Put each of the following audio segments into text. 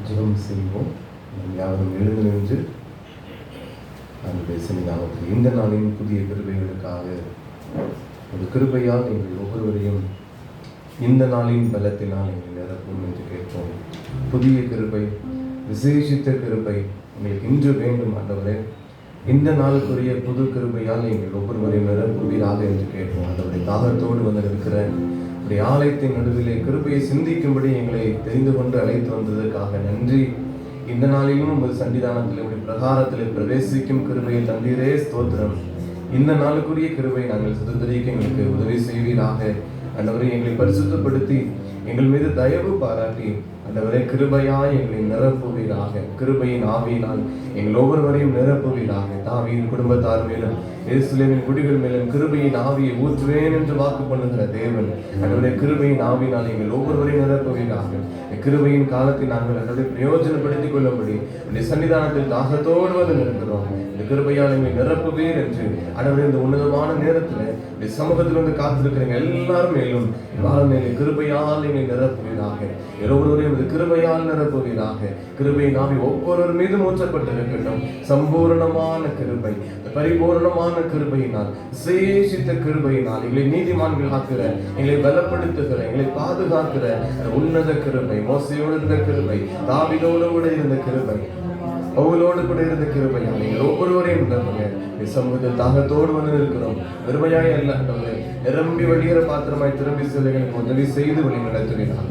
ஜெபம் செய்வோம். நாம் யாவரும் எழுந்து நின்று ஆண்டவருடைய சன்னிதானத்தில் இந்த நாளின் புதிய கிருபைகளுக்காக ஒரு கிருபையால் எங்கள் ஒவ்வொருவரையும் இந்த நாளின் பலத்தினால் எங்கள் நிரப்பும் என்று கேட்போம். புதிய கிருபை, விசேஷித்த கிருபை எங்களுக்கு இன்று வேண்டும் ஆண்டவரே. இந்த நாளுக்குரிய புது கிருபையால் எங்கள் ஒவ்வொருவரையும் நிரப்புவீராக என்று கேட்போம். ஆண்டவரை தாகத்தோடு வந்து இருக்கிற ஆலயத்தின் நடுவிலே கிருபையை சிந்திக்கும்படி எங்களை தெரிந்து கொண்டு அழைத்து வந்ததற்காக நன்றி. இந்த நாளிலும் உங்கள் சன்னிதானத்தில் உடைய பிரகாரத்தில் பிரவேசிக்கும் கிருபையை தந்தீரே ஸ்தோத்திரம். இந்த நாளுக்குரிய கிருபை நாங்கள் சுதந்திரிக்க எங்களுக்கு உதவி செய்வீராக. ஆண்டவரை எங்களை பரிசுத்தப்படுத்தி எங்கள் மீது தயவு பாராட்டி ஆண்டவரை கிருபையாய் எங்களை நிரப்புவீராக. கிருபையின் ஆவியினால் எங்கள் ஒவ்வொருவரையும் நிரப்புவீராக. தாவீதின் குடும்பத்தார் மேலும் எருசலேமின் குடிகள் மேலும் கிருபையின் ஆவியை ஊற்றுவேன் என்று வாக்கு பண்ணுகிற தேவன் ஆண்டவரை கிருபையின் ஆவியினால் எங்கள் ஒவ்வொருவரையும் நிரப்புவீராக. கிருபையின் காலத்தை நாங்கள் ஆண்டவரை பிரயோஜனப்படுத்திக் கொள்ளும்படி இந்த சன்னிதானத்தில் தாகத்தோடு வந்து நிற்கிறோம். இந்த கிருபையால் எங்களை நிரப்புவீர் என்று ஆண்டவரை இந்த உன்னதமான நேரத்தில் இந்த சமூகத்தில் வந்து காத்திருக்கிறீங்க எல்லாரும் மேலும் மேலே கிருபையால் எங்களை நிரப்புவீராக. ஒவ்வொருவரையும் கிருபையால் நிரப்புவீராக. கிருபையின் ஆவி ஒவ்வொருவர் மீதும் ஊற்றப்பட்டிருக்கட்டும். சம்பூர்ணமான கிருபை, பரிபூர்ணமான கிருபையினால், விசேஷித்த கிருபையினால் எங்களை நீதிமான்கள் ஆக்குற, எங்களை பலப்படுத்துகிற, எங்களை பாதுகாக்கிற உன்னத கிருபை, மோசையோடு இருந்த கிருபை, தாவீதோடு கூட இருந்த கிருபை, பவுலோடு கூட இருந்த கிருபையால் நீங்கள் ஒவ்வொருவரையும் சமூகத்தில் தாகத்தோடு வந்து இருக்கிறோம். வெறுமையாய் அல்ல, நிரம்பி வழிகிற பாத்திரமாய் திரும்பி செல்லுங்களுக்கு உதவி செய்து வழி நடத்துவீராக.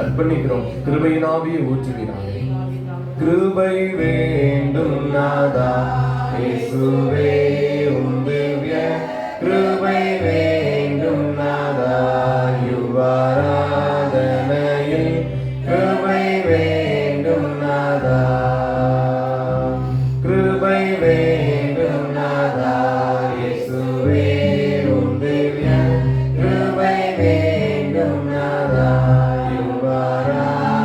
அர்ப்பணிக்கிறோம். கிருபையின் ஆவியை ஊற்றுவீராக. கிருபை வேண்டும் நாதா இயேசுவே உம் திவ்ய கிருபை வேண்டும் நாதா யுவாராதனையில் கிருபை வேண்டும் நாதா. கிருபை வேண்டும் நாதா இயேசுவே உம் திவ்ய கிருபை வேண்டும் நாதா யுவாராதனையில்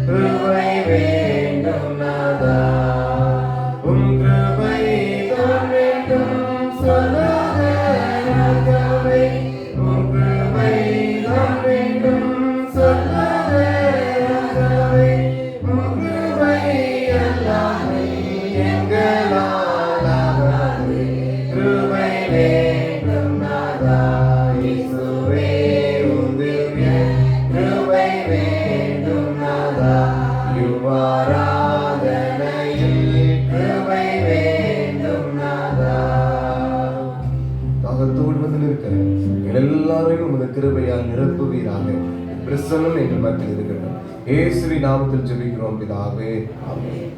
கிருபை வேண்டும் நாதா. உம் கிருபை தான் வேண்டும் சொல்லாதே, உம் கிருபை தான் வேண்டும் சொல்லாதே, உம் கிருபை எல்லாமே எங்களால் ஆகாது. கிருபை வேண்டும் நாதா இயேசுவே உம் திவ்ய கிருபை வேண்டும் நாதா யுவாராதனையில் கிருபை வேண்டும் நாதா. தாகத்தோடு வந்து நிற்கிறேன். எல்லாரையும் உமது கிருபையால் நிரப்புவீராக. பிரசன்னம் எங்கள் மத்தியில் இருக்கட்டும். இயேசுவின் நாமத்தில் ஜெபிக்கிறோம் பிதாவே, ஆமென்.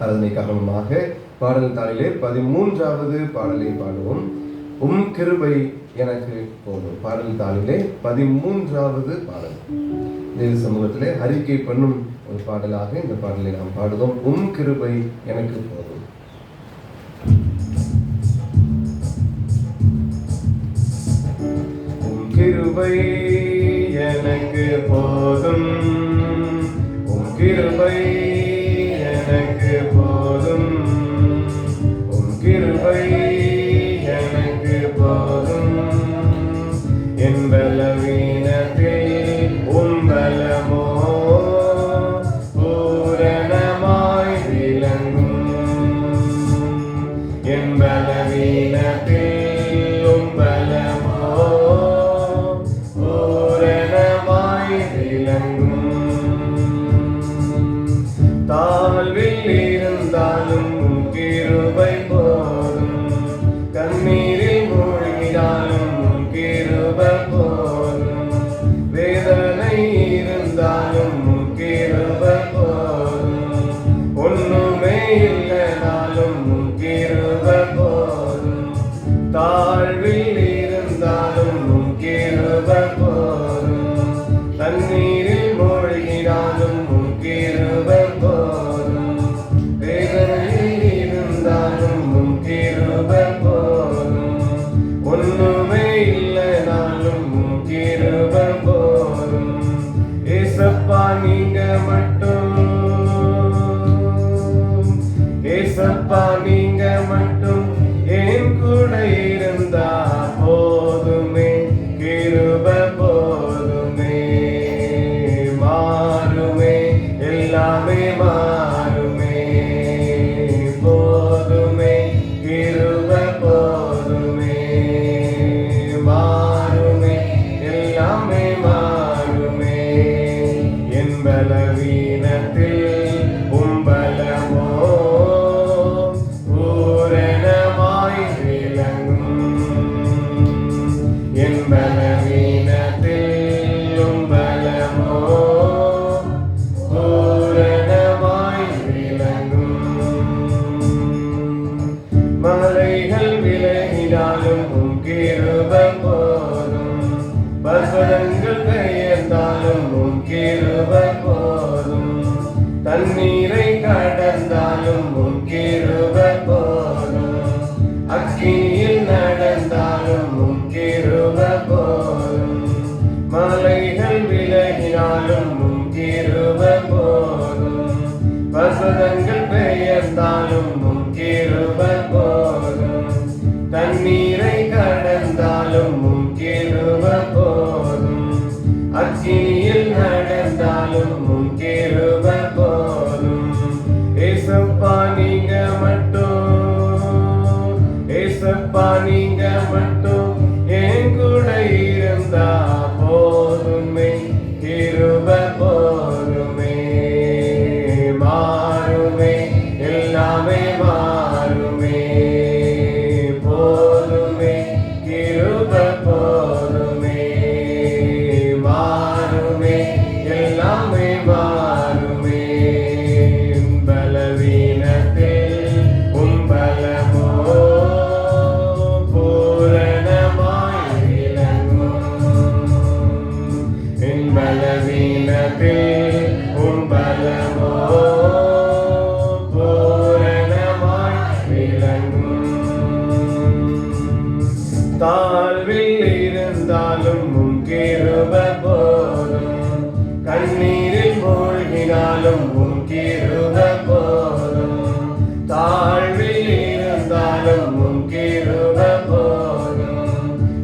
அதனை காரணமாக பாடல் தாளிலே 13வது பாடலை பாடுவோம். உம் கிருபை எனக்கு போதும். பாடல் தாளிலே 13வது பாடல் தேவ சமூகத்திலே அறிக்கை பண்ணும் ஒரு பாடலாக இந்த பாடலை நாம் பாடுவோம். உம் கிருபை எனக்கு போதும். உம் கிருபை எனக்கு போதும். உம் கிருபை எனக்கு போதும். உம் கிருபை எனக்கு போதும். என் பலவீனத்தில் உம் பலமோ பூரணமாய் விளங்கும். என் பலவீனத்தில் உம் பலமோ பூரணமாய் விளங்கும். தாழ்வில் இருந்தாலும் உம் கிருபை போதும். கண்ணீரில் மூழ்கினாலும் உம் கிருபை போதும். வேதனை இருந்தாலும் உம் கிருபை போதும். ஒண்ணுமே இல்லைனாலும் உம் கிருபை போதும். தாழ்வில் இருந்தாலும் உம் கிருபை போதும். தண்ணீரில் மூழ்கினாலும் உம் கிருபை போதும். வேதனையில் இருந்தாலும் உம் கிருபை போதும். ஒண்ணுமே இல்லைனாலும் உம் கிருபை போதும். ஏசப்பா நீங்க மட்டும், ஏசப்பா நீங்க மட்டும் என் கூட இருந்தா போதுமே. கிருபை போதுமே. மாற பர்வதங்கள் பெயர்ந்தாலும் உம் கிருபை போதும், தண்ணீரை கடந்தாலும் உம் கிருபை போதும், அக்கினியில் நடந்தாலும் உம் கிருபை போதும், மலைகள் விலகினாலும் உம் கிருபை போதும், பர்வதங்கள் பெயர்ந்தாலும் உம் கிருபை போதும், தண்ணீரை கடந்தாலும் உம் கிருபை போதும், அக்கினியில் நடந்தாலும் உம் கிருபை போதும். ஏசப்பா நீங்க மட்டும், ஏசப்பா நீங்க மட்டும் என் கூட இருந்தா போதுமே, கிருபை போதுமே, மாறுமே எல்லாமே மாறுமே, போதுமே கிருபை போதுமே, மாறுமே எல்லாமே மாறுமே. பலவீனத்தில் உம் பலமோ பூரணமாய் விளங்கும், என் பலவீனத்தில் உம் பலமோ பூரணமாய் விளங்கும். தாழ்வில் இருந்தாலும் உம் கிருபை போதும், கண்ணீரில் மூழ்கினாலும் உம் கிருபை போதும், தாழ்வில் இருந்தாலும் உம் கிருபை போதும்,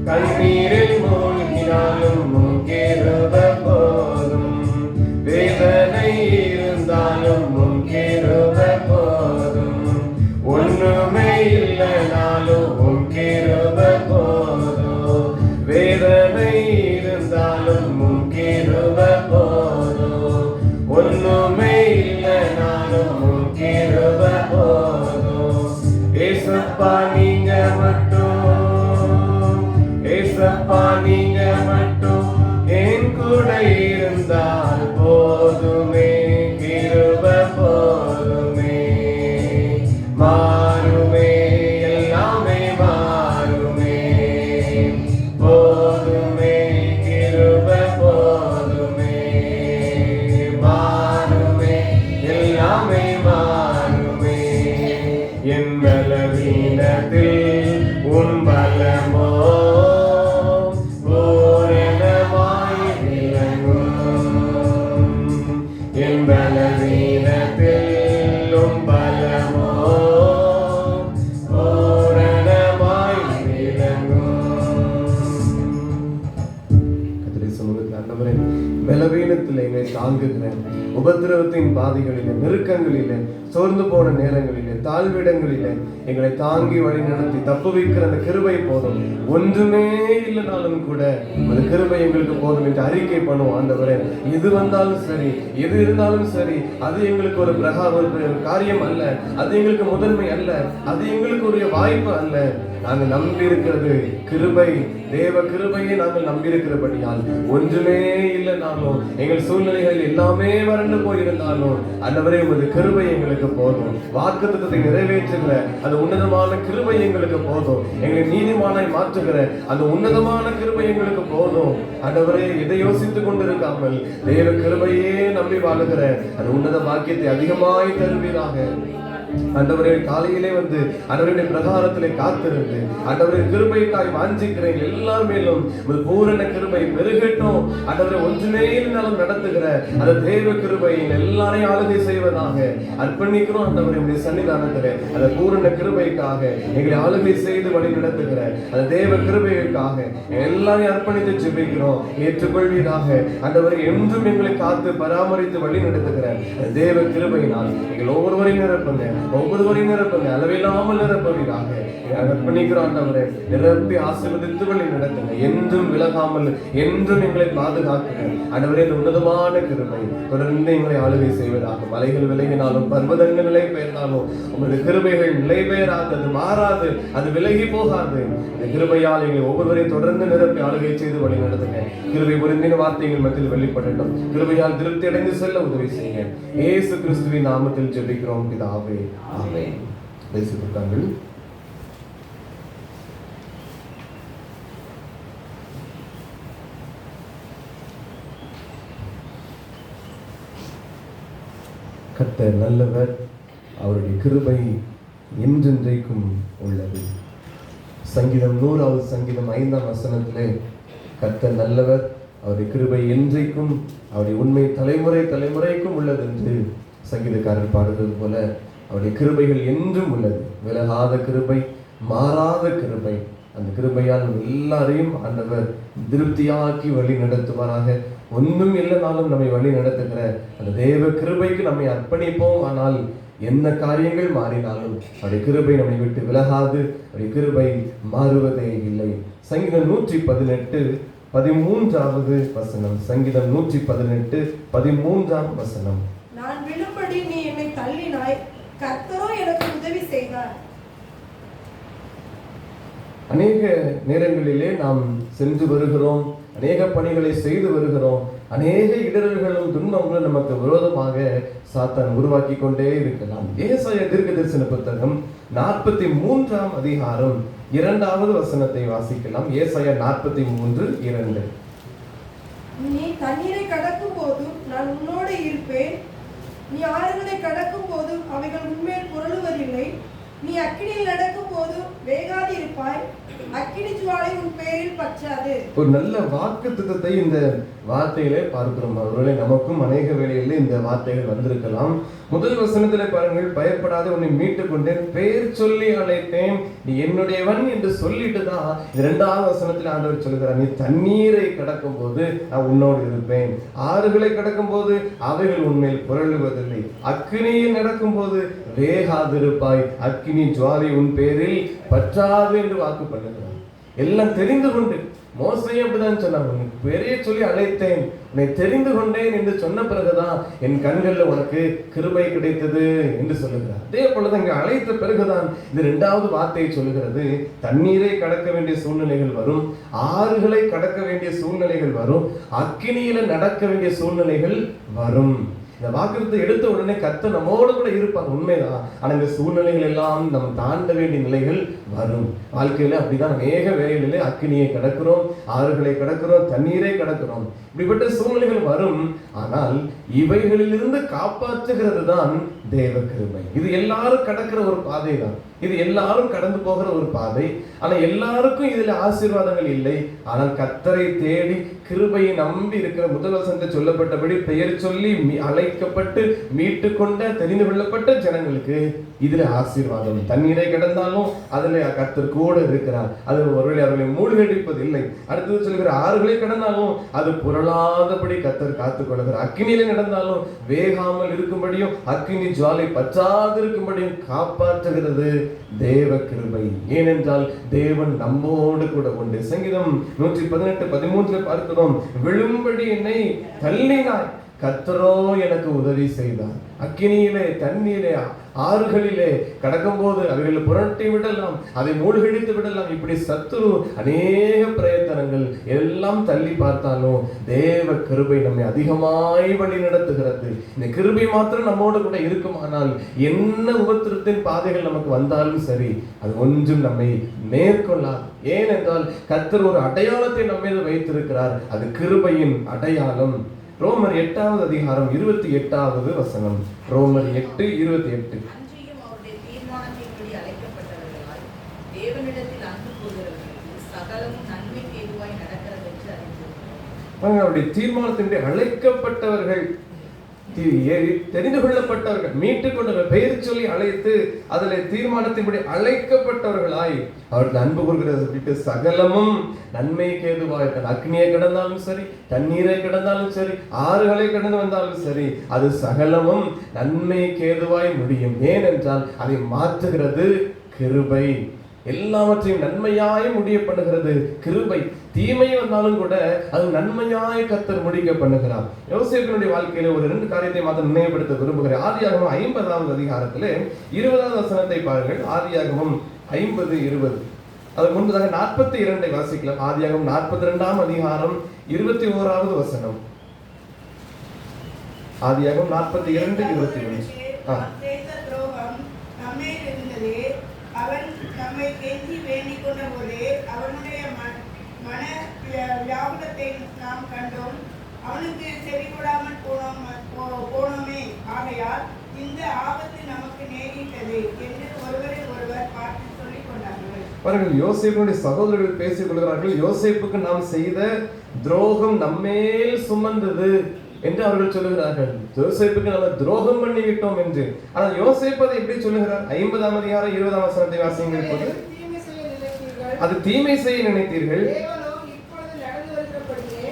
கண்ணீரில் மூழ்கினாலும் உம் கிருபை போதும், வேதனை இருந்தாலும் உம் கிருபை போதும், ஒண்ணுமே இல்லைனாலும் உம் கிருபை போதும், வேதனை இருந்தாலும் உம் கிருபை போதும், ஒண்ணுமே இல்லைனாலும் உம் கிருபை போதும். ஏசப்பா நீங்க மட்டும், ஏசப்பா நீங்க மட்டும் என் கூட இருந்தால் போதுமே, கிருபை போதுமே, மாறுமே எல்லாமே மாறுமே, போதுமே கிருபை போதுமே, மாறுமே எல்லாமே மாறுமே. என் பலவீனத்தில் உன் பலமோ பூரணமாய் விளங்கும், என் பலவீனத்தில் உன் பலமோ பூரணமாய் விளங்கும். கர்த்தருடைய சமூகத்தில் ஆண்டவரே, பலவீனத்தில் எங்களை தாங்குகிறேன், உபத்திரவத்தின் பாதைகளிலே, நெருக்கங்களிலே, சோர்ந்து போன நேரங்களிலே, தாழ்விடங்களிலே எங்களை தாங்கி வழி நடத்தி தப்பு வைக்கிற அந்த கிருபை போதும். ஒன்றுமே இல்லைனாலும் கூட அந்த கிருபை எங்களுக்கு போதும் என்று அறிக்கை பண்ணுவோம். ஆண்டவரே, எது வந்தாலும் சரி, எது இருந்தாலும் சரி, அது எங்களுக்கு ஒரு காரியம் அல்ல, அது எங்களுக்கு முதன்மை அல்ல, அது எங்களுக்கு ஒரு வாய்ப்பு அல்ல. நாங்கள் நம்பி இருக்கிறது கிருபை, தேவ கிருபையை நாங்கள் நம்பி இருக்கிறபடியால் ஒன்றுமே இல்லைனாலும், எங்கள் சூழ்நிலைகள் எல்லாமே வறண்டு போயிருந்தாலும் ஆண்டவரே உமது கிருபை எங்களுக்கு போதும். வாக்குத்தத்தத்தை நிறைவேற்றுகிற அந்த உன்னதமான கிருபை எங்களுக்கு போதும். எங்களை நீதிமானாய் மாற்றுகிற அந்த உன்னதமான கிருபை எங்களுக்கு போதும். ஆண்டவரே, எதை யோசித்துக் கொண்டிருக்காமல் தேவ கிருபையே நம்பி வாழுகிற அந்த உன்னத பாக்கியத்தை அதிகமாய் தருவீராக. ஆண்டவரே, காலையிலே வந்து ஆண்டவருடைய பிரகாரத்திலே காத்திருந்து ஆண்டவரே கிருபைக்காய் வாஞ்சிக்கிறேன். எல்லார் மேலும் பூரண கிருபை பெருகட்டும். ஆண்டவரே, ஒன்றுமே இருந்தாலும் நடத்துகிற அந்த தேவ கிருபையின் எல்லாரையும் ஆளுகை செய்வதாக அர்ப்பணிக்கிறோம். ஆண்டவரே, உடைய சன்னிதானத்திலே அந்த பூரண கிருபைக்காக எங்களை ஆளுகை செய்து வழி நடத்துகிற அந்த தேவ கிருபைக்காக எல்லாரையும் அர்ப்பணித்து ஜெபிக்கிறோம். ஏற்றுக்கொள்வீராக. ஆண்டவரே, என்றும் எங்களை காத்து பராமரித்து வழி நடத்துகிற அந்த தேவ கிருபையினால் எங்கள் ஒவ்வொருவரையும் நிரப்புங்க, ஒவ்வொருவரையும் நிரப்புங்க, அளவில்லாமல் நிரப்புவீராக. அர்ப்பணிக்கிறோம். ஆண்டவரே, நிரப்பி ஆசீர்வதித்து வழி நடத்துங்க. என்றும் விலகாமல் என்றும் எங்களை பாதுகாக்குங்க. ஆண்டவரே, இந்த உன்னதமான கிருபை தொடர்ந்து எங்களை ஆளுகை செய்வதாக. மலைகள் விலகினாலும் பர்வதங்கள் நிலை பெயர்ந்தாலும் உங்களுடைய கிருபைகள் நிலை பெயராது, அது மாறாது, அது விலகி போகாது. இந்த கிருபையால் எங்களை ஒவ்வொருவரையும் தொடர்ந்து நிரப்பி ஆளுகை செய்து வழி நடத்துங்க. கிருபை பொருந்தின வார்த்தைகள் மத்தியில் வெளிப்படட்டும். கிருபையால் திருப்தி அடைந்து செல்ல உதவி செய்யுங்க. இயேசு கிறிஸ்துவின் நாமத்தில் ஜெபிக்கிறோம் பிதாவே, ஆமென். பேசுகிறார்கள். கர்த்தர் நல்லவர், அவருடைய கிருபை என்றென்றைக்கும் உள்ளது. சங்கீதம் 100வது சங்கீதம் 5ஆம் வசனத்திலே கர்த்தர் நல்லவர், அவருடைய கிருபை என்றைக்கும், அவருடைய உண்மை தலைமுறை தலைமுறைக்கும் உள்ளது என்று சங்கீதக்காரர் பாடுவது போல அவருடைய கிருபைகள் என்றும் உள்ளது. விலகாத கிருபை, மாறாத கிருபை. அந்த கிருபையால் எல்லாரையும் ஆண்டவர் திருப்தியாக்கி வழி நடத்துவாராக. ஒன்றும் இல்லைனாலும் நம்மை வழி நடத்துகிற அந்த தேவ கிருபைக்கு நம்மை அர்ப்பணிப்போம். ஆனால் என்ன காரியங்கள் மாறினாலும் அவருடைய கிருபை நம்மை விட்டு விலகாது, அவருடைய கிருபை மாறுவதே இல்லை. சங்கீதம் 118 13வது வசனம். சங்கீதம் 118 13ஆம் வசனம். நான் விழும்படி நீ என்னை தள்ளினாய், கர்த்தரோ எனக்கு உதவி செய்தார். அநேக நேரங்களிலே நாம் சென்று வருகிறோம், அநேக பணிகளை செய்து வருகிறோம், அநேக இடர்களும் துன்பங்களும் நமக்கு விரோதமாக சாத்தான் உருவாக்கி கொண்டே இருக்கலாம். ஏசாயா தீர்க்கதரிசன புத்தகம் 43ஆம் அதிகாரம் 2வது வசனத்தை வாசிக்கலாம். ஏசாயா 43:2. நீ தண்ணீரை கடக்கும் போதும் நான் உன்னோடு இருப்பேன், நீ ஆறுகளை கடக்கும் போதும் அவைகள் உன்மேல் புரளுவதில்லை, நீ அக்கினியில் நடக்கும் போதும் வேகாது இருப்பாய், அக்கினி ஜுவாலை உன் பேரில் பற்றாது. ஒரு நல்ல வாக்குத்தத்தத்தை இந்த வார்த்தையிலே பார்க்கிறோம். ஒருவேளை நமக்கும் அநேக வேளைகளில் இந்த வார்த்தைகள் வந்திருக்கலாம். முதல் வசனத்திலே பாருங்கள், பயப்படாத உன்னை மீட்டுக் கொண்டேன், பெயர் சொல்லி அழைத்தேன், நீ என்னுடையவன் என்று சொல்லிட்டு தான் 2வது வசனத்தில் ஆண்டவர் சொல்கிறார், நீ தண்ணீரை கடக்கும் போது நான் உன்னோடு இருப்பேன், ஆறுகளை கடக்கும் போது அவைகள் உன்மேல் புரளுவதில்லை, அக்கினியில் நடக்கும் போது வேகாதிருப்பாய், அக்கினி ஜுவாலை உன் பேரில் பற்றாது என்று வாக்கு பண்ணுகிறார். எல்லாம் தெரிந்து கொண்டு மோசையும் அப்படிதான் சொன்னாங்க, பெரிய சொல்லி அழைத்தேன், உன்னை தெரிந்து கொண்டேன் என்று சொன்ன பிறகுதான் என் கண்களில் உனக்கு கிருபை கிடைத்தது என்று சொல்லுகிறார். அதே போலதான் இங்க அழைத்த பிறகுதான் இந்த 2வது வார்த்தையை சொல்லுகிறது. தண்ணீரை கடக்க வேண்டிய சூழ்நிலைகள் வரும், ஆறுகளை கடக்க வேண்டிய சூழ்நிலைகள் வரும், அக்கினியில நடக்க வேண்டிய சூழ்நிலைகள் வரும். இந்த வாக்குறுதியை எடுத்த உடனே கர்த்தர் நம்மோடு கூட இருப்பார், உண்மைதான். ஆனா இந்த சூழ்நிலைகள் எல்லாம் நம்ம தாண்ட வேண்டிய நிலைகள் வரும். வாழ்க்கையில அப்படிதான் அநேக வேலைகளிலே அக்கினியை கடக்கிறோம், ஆறுகளை கடக்கிறோம், தண்ணீரை கடக்கிறோம், இப்படிப்பட்ட சூழ்நிலைகள் வரும். ஆனால் இவைகளிலிருந்து காப்பாற்றுகிறது தான் தேவ கிருபை. இது எல்லாரும் கடக்கிற ஒரு பாதை தான், இது எல்லாரும் கடந்து போகிற ஒரு பாதை. ஆனா எல்லாருக்கும் இதுல ஆசீர்வாதங்கள் இல்லை. ஆனால் கர்த்தரை தேடி கிருபையை நம்பி இருக்கிற முதல் வசனத்தில் சொல்லப்பட்டபடி பெயர் சொல்லி அழைக்கப்பட்டு மீட்டு கொண்ட தெரிந்து கொள்ளப்பட்ட ஜனங்களுக்கு இதுல ஆசீர்வாதம். தண்ணீரை கடந்தாலும் அதுல கர்த்தர் கூட இருக்கிறார், அது ஒருவேளை அவர்களை மூழ்கடிப்பது இல்லை. அடுத்தது சொல்கிற ஆறுகளை கடந்தாலும் அது புரளாதபடி கர்த்தர் காத்துக் கொள்கிறார். அக்கினியில நடந்தாலும் வேகாமல் இருக்கும்படியும் அக்கினி ஜுவாலை பற்றாது இருக்கும்படியும் காப்பாற்றுகிறது தேவ கிருபை. ஏனென்றால் தேவன் நம்மோடு கூட உண்டு. சங்கீதம் 118:13 பார்க்கிறோம், விழும்படி என்னை தள்ளினாய், கர்த்தரோ எனக்கு உதவி செய்தார். அக்கினியிலே தண்ணீரே ஆறுகளிலே கடக்கும் போது அவைகளை புரட்டி விடலாம், அதை மூழ்கடித்து விடலாம். இப்படி சத்துரு அநேக பிரயத்தனங்கள் எல்லாம் தள்ளி பார்த்தாலும் தேவ கிருபை நம்மை அதிகமாய் வழி நடத்துகிறது. இந்த கிருபை மாத்திரம் நம்மோடு கூட இருக்குமானால் என்ன உபத்திரத்தின் பாதைகள் நமக்கு வந்தாலும் சரி, அது ஒன்றும் நம்மை மேற்கொள்ளாது. ஏனென்றால் கர்த்தர் ஒரு அடையாளத்தை நம்மீது வைத்திருக்கிறார், அது கிருபையின் அடையாளம். ரோமர் 8வது அதிகாரம் 28வது வசனம். ரோமர் 8:28. அன்றியும் அவருடைய தீர்மானத்தின்படி அழைக்கப்பட்டவர்களால் தேவனிடத்தில் அன்பு கூறுகிறவர்களுக்கு சகலமும் நன்மைக்கு ஏதுவாய் நடக்கிறது என்று அறிந்திருக்கிறோம். அவருடைய தீர்மானத்தின்படி அழைக்கப்பட்டவர்கள், தெரிந்து கொள்ளப்பட்டவர்கள், மீட்டுக் கொண்டவர்கள், பெயர் சொல்லி அழைத்து அதில் தீர்மானத்தின்படி அழைக்கப்பட்டவர்களாய் அவர்கள் அன்பு கூறுகிறது சகலமும் நன்மைக்கு ஏதுவாய். அக்னியை கடந்தாலும் சரி, தண்ணீரை கடந்தாலும் சரி, ஆறுகளை கடந்து வந்தாலும் சரி, அது சகலமும் நன்மைக்கு ஏதுவாய் முடியும். ஏனென்றால் அதை மாற்றுகிறது கிருபை. எல்லாவற்றையும் நன்மையாய் முடிய பண்ணுகிறது கிருபை. தீமை வந்தாலும் கூட அது நன்மையாய் கர்த்தர் முடிக்க பண்ணுகிறார். யோசேப்பினுடைய வாழ்க்கையில ஒரு 2 காரியத்தை மாத்திரம் நினைவுபடுத்த விரும்புகிறேன். ஆதியாகமம் 50வது அதிகாரத்திலே 20வது வசனத்தை பாருங்கள். ஆதியாகமம் 50:20. அதுக்கு முன்பதாக 42 வாசிக்கலாம். ஆதியாகமம் 42ஆம் அதிகாரம் 21வது வசனம். ஆதியாகமம் 42:21. அவன் நம்மை கெஞ்சி வேண்டிக் கொண்ட போது அவனுடைய மன வியாகுலத்தை நாம் கண்டோம், அவனுக்கு செவி கொடாமல் போனோமே. ஆகையால் இந்த ஆபத்து நமக்கு நேரிட்டது என்று ஒருவரை ஒருவர் பார்த்து சொல்லிக் கொண்டார்கள். பாருங்கள், யோசேப்புடைய சகோதரர்கள் பேசிக் கொள்கிறார்கள். யோசேப்புக்கு நாம் செய்த துரோகம் நம்மேல் சுமந்தது என்று அவர்கள் சொல்லுகிறார்கள். யோசேப்புக்கு நம்ம துரோகம் பண்ணி விட்டோம் என்று. ஆனால் யோசேப்பு அதை எப்படி சொல்லுகிறார்? 50ஆம் அதிகாரம் 20ஆம் வசனத்தை வாசியுங்கள். போது தீமை செய்ய நினைத்தீர்கள், அது தீமை செய்ய நினைத்தீர்கள், தேவனோ இப்பொழுது நடந்து வருகிறபடியே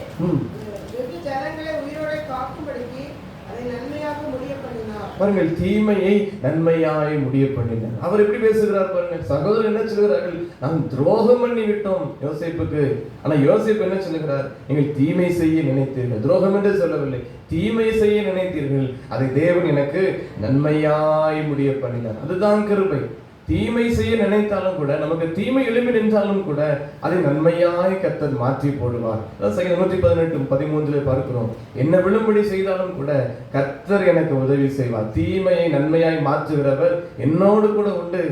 வெகு ஜனங்களை உயிரோടെ காக்கும்படிக்கு அதை நன்மையாக முடிய பண்ணினார். பாருங்கள், தீமையை நன்மையாய் முடிய பண்ணினார். அவர் எப்படி பேசுகிறார் பாருங்கள். சகோதரர் என்ன சொல்கிறார்கள்? நாம் துரோகம் பண்ணி விட்டோம் யோசேப்புக்கு. ஆனா யோசேப்பு என்ன சொல்லுகிறார்? நீங்கள் தீமை செய்ய நினைத்தீர்கள். துரோகம் என்று சொல்லவில்லை, தீமை செய்ய நினைத்தீர்கள், அதை தேவன் எனக்கு நன்மையாய் முடிய பண்ணினார். அதுதான் கிருபை. தீமை செய்ய நினைத்தாலும் கூட, நமக்கு தீமை எழுப்பி நின்றாலும் கூட அதை நன்மையாய் கர்த்தர் மாற்றி போடுவார். சங்கீதம் 118:13 பார்க்கிறோம். என்ன விழும்படி செய்தாலும் கூட கர்த்தர் எனக்கு உதவி செய்வார். தீமையை நன்மையாய் மாற்றுகிறவர் என்னோடு கூட உண்டு.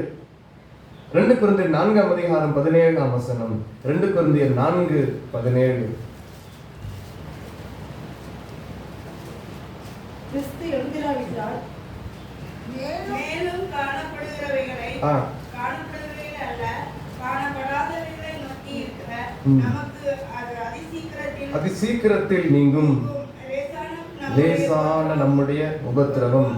2 கொரிந்தியர் 4ஆம் அதிகாரம் 17ஆம் வசனம். 2 கொரிந்தியர் 4:17. கிறிஸ்து எழுந்திராவிட்டால் மேலும் காணப்படுகிறவைகளை அல்ல, காணப்படாதவைகளை நோக்கி இருக்கிற நமக்கு அது அதிசீக்கிரத்தில் நீங்கும் லேசான நம்முடைய உபத்திரவம்.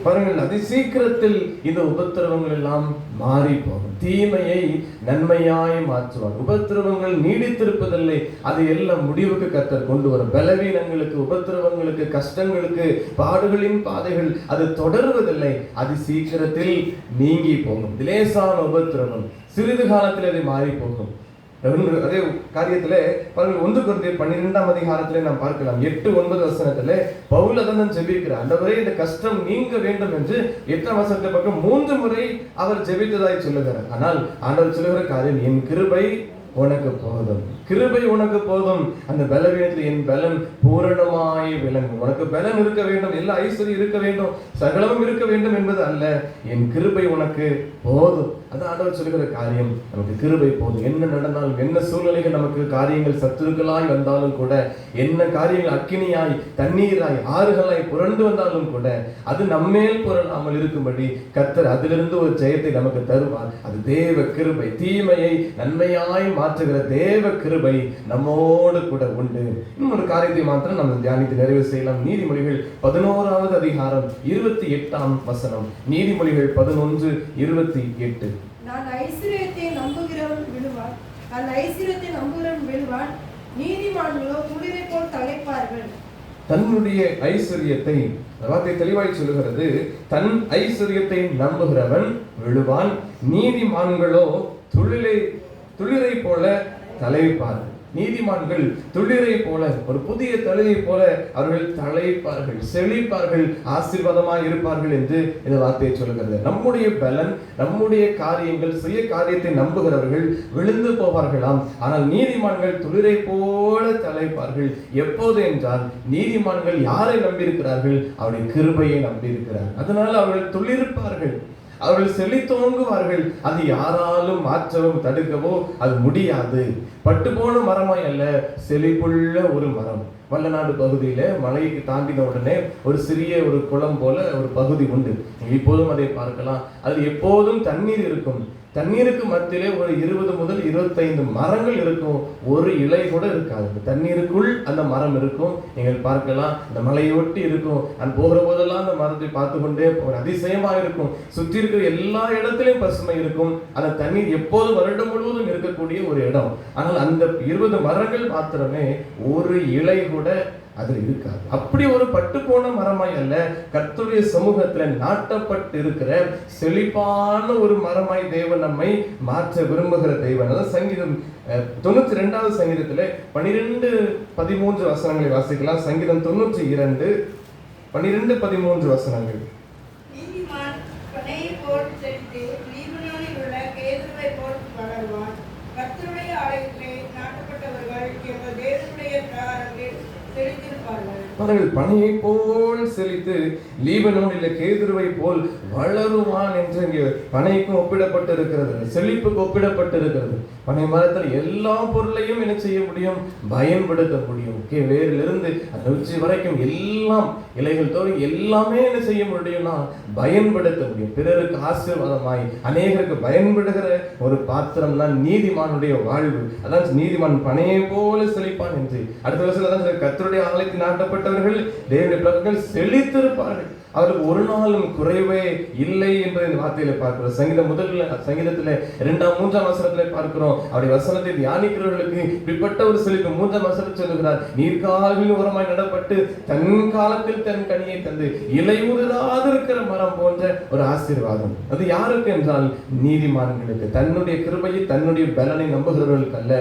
பாருங்கள், அதிசீக்கிரத்தில் இந்த உபத்திரவங்கள் எல்லாம் மாறி போகும். தீமையை நன்மையாய் மாற்றுவார். உபத்திரவங்கள் நீடித்திருப்பதில்லை, அது எல்லாம் முடிவுக்கு கர்த்தர் கொண்டு வரும். பலவீனங்களுக்கு, உபத்திரவங்களுக்கு, கஷ்டங்களுக்கு, பாடுகளின் பாதைகள் அது தொடர்வதில்லை, அதிசீக்கிரத்தில் நீங்கி போகும். லேசான உபத்திரவம் சிறிது காலத்தில் அது மாறி போகும். அதே காரியத்துல பாருங்கள், 1 கொரிந்தியர் 12ஆம் அதிகாரத்திலே நாம் பார்க்கலாம். 8-9 வசனத்திலே பவுல் அதான் ஜெபிக்கிறார். ஆண்டவரே, இந்த கஷ்டம் நீங்க வேண்டும் என்று 8ஆம் வசனத்தை பக்கம் 3 முறை அவர் ஜெபித்ததாய் சொல்லுகிறார். ஆனால் ஆண்டவர் சொல்லுகிற காரியம், என் கிருபை உனக்கு போதும், கிருபை உனக்கு போதும். அந்த பலவீனத்தில் என் பலன் பூரணமாய் விளங்கும். உனக்கு பலன் இருக்க வேண்டும், எல்லா ஐஸ்வர்யம் இருக்க வேண்டும், சகலமும் இருக்க வேண்டும் என்பது அல்ல, என் கிருபை உனக்கு போதும். அது ஆண்டவர் சொல்லுகிற காரியம். நமக்கு கிருபை போதும். என்ன நடந்தாலும், என்ன சூழ்நிலைகள், நமக்கு காரியங்கள் சத்துருக்களாய் வந்தாலும் கூட, என்ன காரியங்கள் அக்கினியாய், தண்ணீராய், ஆறுகளாய் புரண்டு வந்தாலும் கூட, அது நம்மேல் புரளாமல் இருக்கும்படி கர்த்தர் அதிலிருந்து ஒரு ஜெயத்தை நமக்கு தருவார். அது தேவ கிருபை. தீமையை நன்மையாய் மாற்றுகிற தேவ கிருபை நம்மோடு கூட உண்டு. இன்னொரு காரியத்தை மாத்திரம் நம்ம தியானித்து நிறைவு செய்யலாம். நீதிமொழிகள் 11ஆவது அதிகாரம் 28ஆம் வசனம். நீதிமொழிகள் 11:28. நான் ஐஸ்வர்யத்தை நம்புகிறவன் விழுவான், அந்த ஐஸ்வர்யத்தை நம்புகிறவன் விழுவான், நீதிமான்களோ குளிரை போல் தலைப்பார்கள். தன்னுடைய ஐஸ்வர்யத்தை, வார்த்தை தெளிவாய் சொல்லுகிறது, தன் ஐஸ்வர்யத்தை நம்புகிறவன் விழுவான், நீதிமான்களோ துளிரை போல தலைப்பார்கள். நீதிமான்கள் துளிரை போல, ஒரு புதிய தலையை போல அவர்கள் தலைப்பார்கள், செழிப்பார்கள், ஆசீர்வாதமாய் இருப்பார்கள் என்று இந்த வார்த்தையை சொல்லுகிறது. நம்முடைய பலன், நம்முடைய காரியங்கள், சுய காரியத்தை நம்புகிறவர்கள் விழுந்து போவார்களாம். ஆனால் நீதிமான்கள் துளிரை போல தலைப்பார்கள். எப்போது என்றால், நீதிமான்கள் யாரை நம்பியிருக்கிறார்கள்? அவருடைய கிருபையை நம்பியிருக்கிறார்கள். அதனால அவர்கள் துளிர்ப்பார்கள், அவர்கள் செழித்தோங்குவார்கள். அது யாராலும் மாற்றவும் தடுக்கவோ அது முடியாது. பட்டு போன மரமாய் அல்ல, செழிப்புள்ள ஒரு மரம். வல்லநாடு பகுதியில மலைக்கு தாண்டின உடனே ஒரு சிறிய ஒரு குளம் போல ஒரு பகுதி உண்டு. இப்போதும் அதை பார்க்கலாம். அது எப்போதும் தண்ணீர் இருக்கும். தண்ணீருக்கு மத்தியிலே ஒரு 20 முதல் 25 மரங்கள் இருக்கும். ஒரு இலை கூட இருக்காது. தண்ணீருக்குள் அந்த மரம் இருக்கும். நீங்கள் பார்க்கலாம், அந்த மலையொட்டி இருக்கும். நான் போகிற போதெல்லாம் அந்த மரத்தை பார்த்து கொண்டே ஒரு அதிசயமா இருக்கும். சுற்றி இருக்கிற எல்லா இடத்திலும் பசுமை இருக்கும். அந்த தண்ணீர் எப்போதும் வருடம் முழுவதும் இருக்கக்கூடிய ஒரு இடம். ஆனால் அந்த 20 மரங்கள் மாத்திரமே ஒரு இலை கூட அதில் இருக்காது. அப்படி ஒரு பட்டு போன மரமாய் அல்ல, கர்த்தருடைய சமூகத்துல நாட்டப்பட்டு இருக்கிற செழிப்பான ஒரு மரமாய் தேவன் நம்மை மாற்ற விரும்புகிற தேவன். அதான் சங்கீதம் 92வது சங்கீதத்துல 12-13 வசனங்களை வாசிக்கலாம். சங்கீதம் 92 12-13 வசனங்கள். நீதிமான் பனையை போல் செழித்து லீபனோனில் உள்ள கேதுருவை போல் வளருவான். கர்த்தருடைய ஆலயத்திலே நாட்டப்பட்டவர்கள் எங்கள் தேவனுடைய பிரகாரத்தில் செழித்திருப்பார்கள். பாருங்கள், பனையை போல் செழித்து லீபனோனில் கேதுருவை போல் வளருவான் என்று இங்கே பனைக்கும் ஒப்பிடப்பட்டு இருக்கிறது, செழிப்புக்கு ஒப்பிடப்பட்டு இருக்கிறது. பனை மரத்தில் எல்லா பொருளையும் என்ன செய்ய முடியும்? பயன்படுத்த முடியும். வேரிலிருந்து அந்த உச்சி வரைக்கும் எல்லாம், இலைகள் தோறி எல்லாமே என்ன செய்ய முடியும்னா பயன்படுத்த முடியும். பிறருக்கு ஆசீர்வாதமாய் அநேகருக்கு பயன்படுகிற ஒரு பாத்திரம் தான் நீதிமானுடைய வாழ்வு. அதான் நீதிமான் பனையை போல செழிப்பான் என்று. அடுத்த வருஷத்துல தான் கர்த்தருடைய ஆலயத்தில் நாட்டப்பட்டவர்கள் தேவனுடைய பிள்ளைகள் செழித்திருப்பார்கள், அவருக்கு ஒரு நாளும் குறைவே இல்லை என்பதை இந்த வார்த்தையில பார்க்கிறோம். சங்கீதத்துல 2ஆம் 3ஆம் வசனத்திலே பார்க்கிறோம். அவருடைய வசனத்தை தியானிக்கிறவர்களுக்கு இப்படிப்பட்ட ஒரு செழிப்பு. 3ஆம் வசனத்தில் சொல்லுகிறார், நீர்கால்களின் உரமாய் நடப்பட்டு தன் காலத்தில் தன் கனியை தந்து இலையுதிராது இருக்கிற மரம் போன்ற ஒரு ஆசீர்வாதம். அது யாருக்கு என்றால் நீதிமான்களுக்கு. தன்னுடைய கிருபையை தன்னுடைய பலனை நம்புகிறவர்களுக்கு அல்ல,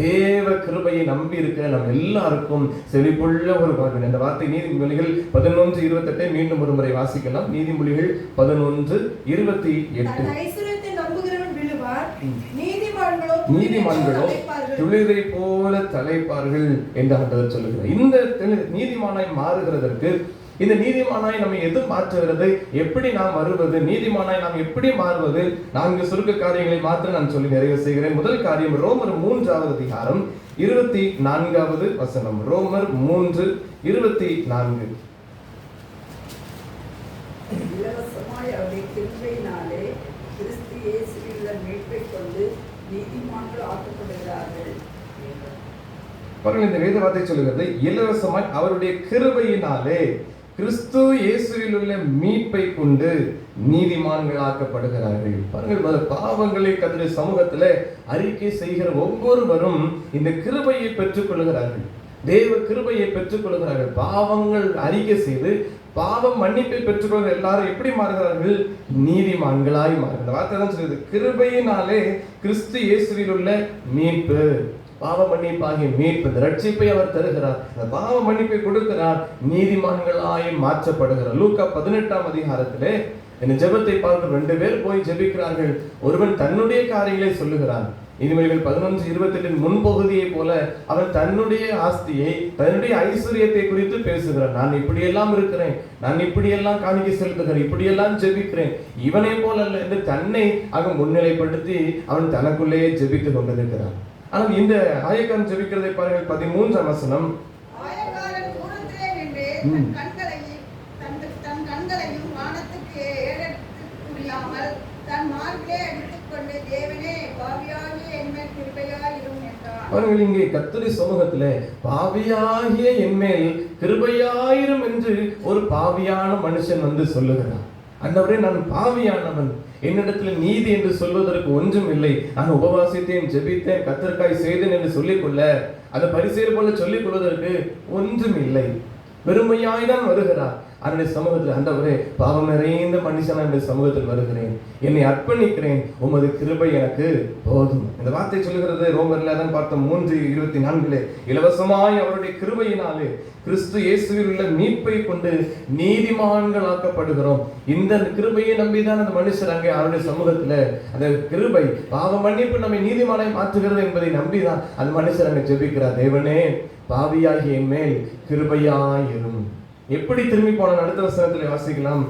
தேவ கிருபையை நம்பி இருக்கிற நம்ம எல்லாருக்கும் செழிப்புள்ள ஒரு வாழ்வு. இந்த வார்த்தை நீதிமொழிகள் 11:28 மீண்டும் ஒரு முறை வாசிக்கலாம். நீதிமொழிகள் 11:28. ஐஸ்வரியத்தை நம்புகிறவன் விழுவார், நீதிமான்களோ துளிரை போல தலைப்பார்கள் என்று ஆண்டவர் சொல்லுகிறார். இந்த நீதிமானாய் மாறுகிறதற்கு, இந்த நீதிமானாய் நம்ம எது மாற்றுகிறது, எப்படி நாம் வருவது, நீதிமானாய் நாம் எப்படி மாறுவது, 4 சுருக்க காரியங்களை மாத்திரம் நான் சொல்லி நிறைவு செய்கிறேன். முதல் காரியம் ரோமர் 3ஆவது அதிகாரம் 24வது வசனம். ரோமர் 3:24. இலவசமாய் அவருடைய கிருபையினாலே கிறிஸ்து இயேசுவிலுள்ள மீட்பை கொண்டு நீதிமான்கள் ஆக்கப்படுகிறார்கள். பாருங்கள், இந்த வேத வார்த்தை சொல்லுகிறது, இலவசமாய் அவருடைய கிருபையினாலே கிறிஸ்து இயேசுவில் உள்ள மீட்பை கொண்டு நீதிமான்கள் ஆக்கப்படுகிறார்கள். பாருங்கள், பாவங்களை கர்த்தருடைய சமூகத்திலே அறிக்கை செய்கிற ஒவ்வொருவரும் இந்த கிருபையை பெற்றுக் கொள்கிறார்கள், தேவ கிருபையை பெற்றுக் கொள்கிறார்கள். பாவங்கள் அறிக்கை செய்து பாவம் மன்னிப்பை பெற்றுக்கொள்ள எல்லாரும் எப்படி மாறுகிறார்கள்? நீதிமான்களாய் மாறுகிறார். வார்த்தை தான் சொல்லுது, கிருபையினாலே கிறிஸ்து இயேசுவில் உள்ள மீட்பு, பாவ மன்னிப்பாகிய மீட்பு, இந்த ரட்சிப்பை அவர் தருகிறார், அந்த பாவ மன்னிப்பை கொடுக்கிறார், நீதிமான்களாய் மாற்றப்படுகிறார். லூக்கா 18ஆம் அதிகாரத்திலே இந்த ஜெபத்தை பார்த்து 2 பேர் போய் ஜெபிக்கிறார்கள். ஒருவன் தன்னுடைய காரியங்களை சொல்லுகிறான். நீதிமொழிகள் 11:28 முன்பகுதியை போல அவன் தன்னுடைய ஆஸ்தியை, தன்னுடைய ஐஸ்வர்யத்தை குறித்து பேசுகிறான். நான் இப்படியெல்லாம் இருக்கிறேன், நான் இப்படியெல்லாம் காணிக்கை செலுத்துகிறேன், இப்படியெல்லாம் ஜெபிக்கிறேன், இவனை போல அல்ல என்று தன்னை அங்கு முன்னிலைப்படுத்தி அவன் தனக்குள்ளேயே ஜெபித்துக் கொண்டிருக்கிறான். ஆனால் இந்த ஆயக்காரன் ஜெபிக்கிறதை பாருங்கள், 13ஆம் வசனம். ஆயக்காரன் தூரத்திலே நின்று தன் கண்களையும் வானத்துக்கு ஏறெடுத்து முடியாமல் தன் மார்பிலே அடித்துக்கொண்டு தேவனே பாவியாகிய என்மேல் கிருபையாயிரும் என்றான். அவர்கள் இங்கே கர்த்தருடைய சமூகத்திலே பாவியாகிய என்மேல் கிருபையாயிரும் என்று ஒரு பாவியான மனுஷன் வந்து சொல்லுகிறான். ஆண்டவரே, நான் பாவியானவன், என்னிடத்தில் நீதி என்று சொல்வதற்கு ஒன்றும் இல்லை, நான் உபவாசித்தேன், ஜெபித்தேன், கர்த்தருக்காய் செய்தேன் என்று சொல்லிக்கொள்ள, அதை பரிசேர் போல சொல்லிக் கொள்வதற்கு ஒன்றும் இல்லை, வெறுமையாய் தான் வருகிறார். அவருடைய சமூகத்தில், ஆண்டவரே, பாவம் நிறைந்த மனுஷன் என்னுடைய சமூகத்தில் வருகிறேன், என்னை அர்ப்பணிக்கிறேன், உமது கிருபை எனக்கு போதும். இந்த வார்த்தை சொல்லுகிறது ரோமர்ல தான் பார்த்தோம் 3:24. இலவசமாய் அவருடைய கிருபையினாலே கிறிஸ்து இயேசுவில் உள்ள மீட்பை கொண்டு நீதிமான்களாக்கப்படுகிறோம். இந்த கிருபையை நம்பிதான் அந்த மனுஷர் அங்கே அவருடைய சமூகத்துல அந்த கிருபை, பாவ மன்னிப்பு நம்மை நீதிமானாய் மாற்றுகிறது என்பதை நம்பிதான் அந்த மனுஷர் அங்கே ஜெபிக்கிறார். தேவனே, பாவியாகிய என் மேல் கிருபையாயிரும். எப்படி திரும்பி போன அடுத்த வசனத்தில் வாசிக்கலாம்.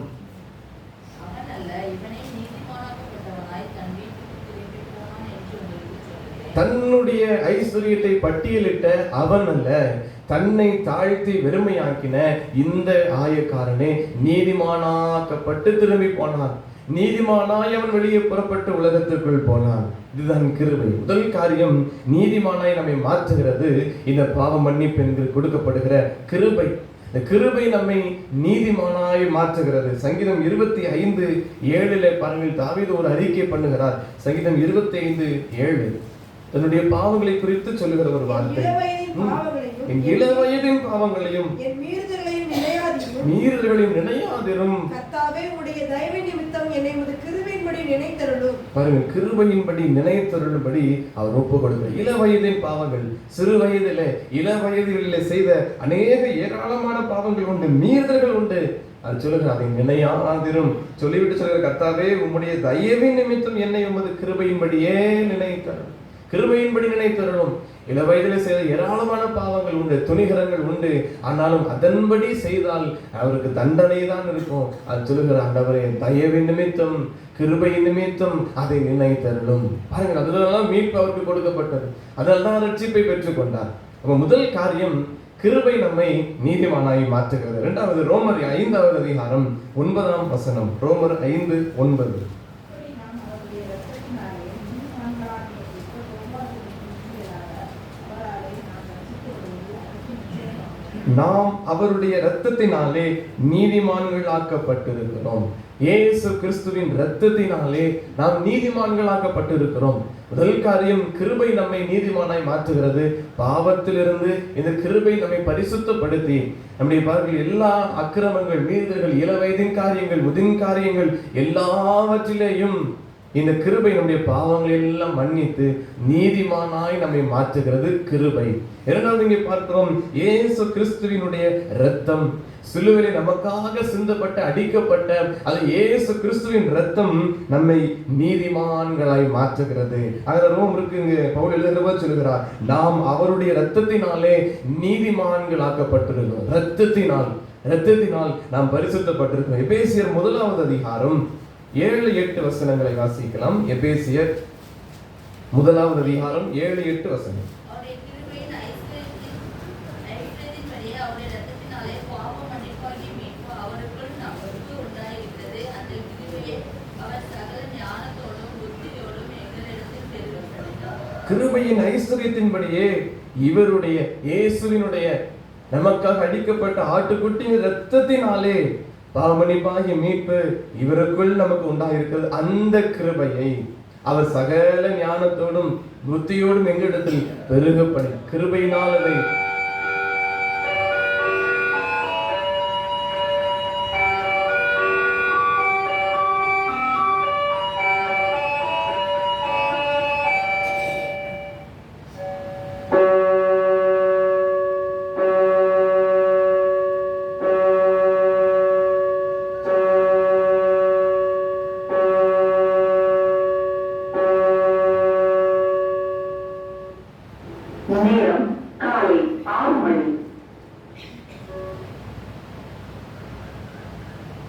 தன்னுடைய ஐஸ்வர்யத்தை பட்டியலிட்ட அவன் அல்ல, தன்னை தாழ்த்தி வெறுமையாக்கின இந்த ஆயக்காரனே நீதிமானாக்கப்பட்டு திரும்பி போனான். நீதிமானாய் அவன் வெளியே புறப்பட்டு உலகத்திற்குள் போனான். இதுதான் கிருபை. முதல் காரியம், நீதிமானாய் நம்மை மாற்றுகிறது இந்த பாவ மன்னிப்பு என்று கொடுக்கப்படுகிற கிருபை. இந்த கிருபை நம்மை நீதிமானாய் மாற்றுகிறது. சங்கீதம் 25:7 பாருங்கள், தாவீது ஒரு அறிக்கை பண்ணுகிறார். சங்கீதம் 25:7 தன்னுடைய பாவங்களை குறித்து சொல்லுகிற ஒரு வார்த்தை. என் இளவயதின் பாவங்களையும் என் மீறுதல்களையும் நினையாதிரும். கர்த்தாவே, உம்முடைய தயவு நிமித்தம் என்னை உமது கிருபையின்படி நினைத்தருளும். பாருங்க, கிருபையின்படி நினைத்தருளும்படி அவர் ஒப்பு கொடுக்கிறார். இளவயதின் பாவங்கள், சிறு வயதிலே இளவயதிலே செய்த அநேக ஏராளமான பாவங்கள் உண்டு, மீறுதல்கள் உண்டு. அது சொல்லுங்க, அதை நினையாதிரும் சொல்லிவிட்டு சொல்லுங்க, கர்த்தாவே, உம்முடைய தயவின் நிமித்தம் என்னை உமது கிருபையின்படியே நினைத்தருளும். கிருபையின்படி நினைத்தருளும். இள வயதில் செய்த ஏராளமான பாவங்கள் உண்டு, துணிகரங்கள் உண்டு. ஆனாலும் அதன்படி செய்தால் அவருக்கு தண்டனை தான் இருக்கும். அது சொல்லுகிற ஆண்டவரே, தயவு நிமித்தம், கிருபை நிமித்தம் அதை நினைத்தருளும். பாருங்கள், அதெல்லாம் மீட்பு அவருக்கு கொடுக்கப்பட்டது. அதெல்லாம் ரட்சிப்பை பெற்றுக் கொண்டார். அப்ப முதல் காரியம், கிருபை நம்மை நீதிமானாய் மாற்றுகிறது. இரண்டாவது, ரோமர் 5வது அதிகாரம் 9ஆம் வசனம். ரோமர் 5:9. நாம் அவருடைய இரத்தத்தினாலே நீதிமான்கள் ஆக்கப்பட்டிருக்கிறோம். இயேசு கிறிஸ்துவின் இரத்தத்தினாலே நாம் நீதிமான்கள் ஆக்கப்பட்டிருக்கிறோம். முதல் காரியம், கிருபை நம்மை நீதிமானாய் மாற்றுகிறது. பாவத்திலிருந்து இந்த கிருபை நம்மை பரிசுத்தப்படுத்தி நம்முடைய பாருங்கள் எல்லா அக்கிரமங்கள், மீறுதல்கள், இள வயதின் காரியங்கள், முதின் காரியங்கள் எல்லாவற்றிலேயும் இந்த கிருபை நம்முடைய பாவங்களை எல்லாம் மன்னித்து நீதிமானாய் நம்மை மாற்றுகிறது கிருபை. இரண்டாவது இங்கே பார்க்கிறோம், இயேசு கிறிஸ்துவினுடைய இரத்தம், சிலுவையிலே நமக்காக சிந்தப்பட்ட, அடிக்கப்பட்ட அது இயேசு கிறிஸ்துவின் இரத்தம் நம்மை நீதிமான்களாய் மாற்றுகிறது. அதில் ரோமருக்கு இங்கு பவுல் எழுதுகிறவர் சொல்கிறார், நாம் அவருடைய இரத்தத்தினாலே நீதிமான்கள் ஆக்கப்பட்டிருக்கிறோம். இரத்தத்தினால் நாம் பரிசுத்தப்பட்டிருக்கிறோம். எபேசியர் 1வது அதிகாரம் 7-8 வசனங்களை வாசிக்கலாம். எபேசியர் 1வது அதிகாரம் 7-8 வசனம். கிருபையின் ஐஸ்வரியத்தின்படியே இவருடைய இயேசுவினுடைய நமக்காக அடிக்கப்பட்ட ஆட்டுக்குட்டியின் இரத்தத்தினாலே பாவமன்னிப்பாகிய மீட்பு இவருக்குள் நமக்கு உண்டாயிருக்கிறது. அந்த கிருபையை அவர் சகல ஞானத்தோடும் புத்தியோடும் எங்களிடத்தில் பெருகப்படி கிருபையினால் அதை நேரம் காலை 6 மணி.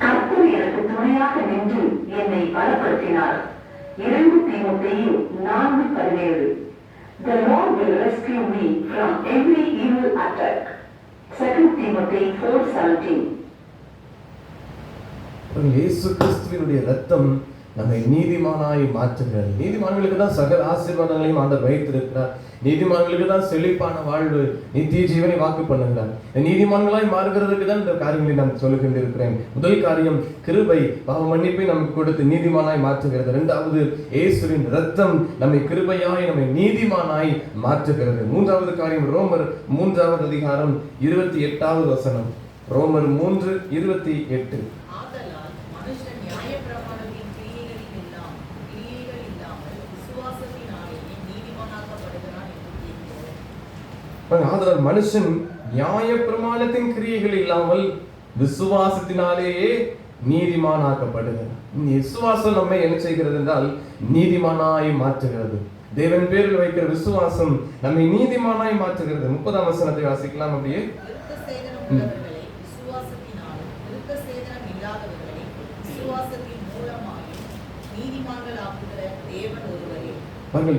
கர்த்தர் எனக்கு துணையாக நின்று என்னை பலப்படுத்தினார். 2 தீமோத்தேயு 4:17. The Lord will rescue me from every evil attack. 2 Timothy 4:17. இயேசு கிறிஸ்துவினுடைய இரத்தம் நம்மை நீதிமானாய் மாற்றுகிறது. நீதிமான்களுக்கு தான் சகல ஆசீர்வாதங்களையும் ஆண்டவர் வைத்திருக்கிறார். நீதிமான்களுக்கு தான் செழிப்பான வாழ்வு, நித்திய ஜீவனை வாக்கு பண்ணுகிறார். நீதிமான்களாய் மாறுகிறதுக்கு தான் இந்த காரியங்களை நான் சொல்லுகின்றிருக்கிறேன். முதல் காரியம், கிருபை பாவ மன்னிப்பை நமக்கு கொடுத்து நீதிமானாய் மாற்றுகிறது. இரண்டாவது, இயேசுவின் இரத்தம் நம்மை கிருபையாய் நம்மை நீதிமானாய் மாற்றுகிறது. மூன்றாவது காரியம், ரோமர் 3வது அதிகாரம் 28வது வசனம். ரோமர் 3:28. ஆதலால் மனுஷன் நியாயப்பிரமாணத்தின் கிரியைகள் இல்லாமல் விசுவாசத்தினாலேயே நீதிமானாக்கப்படுகிறார். விசுவாசம் நம்மை என்ன செய்கிறது என்றால் நீதிமானாய் மாற்றுகிறது. தேவன் பேரில் வைக்கிற விசுவாசம் நம்மை நீதிமானாய் மாற்றுகிறது. 30ஆம் வசனத்தை வாசிக்கலாம். அப்படியே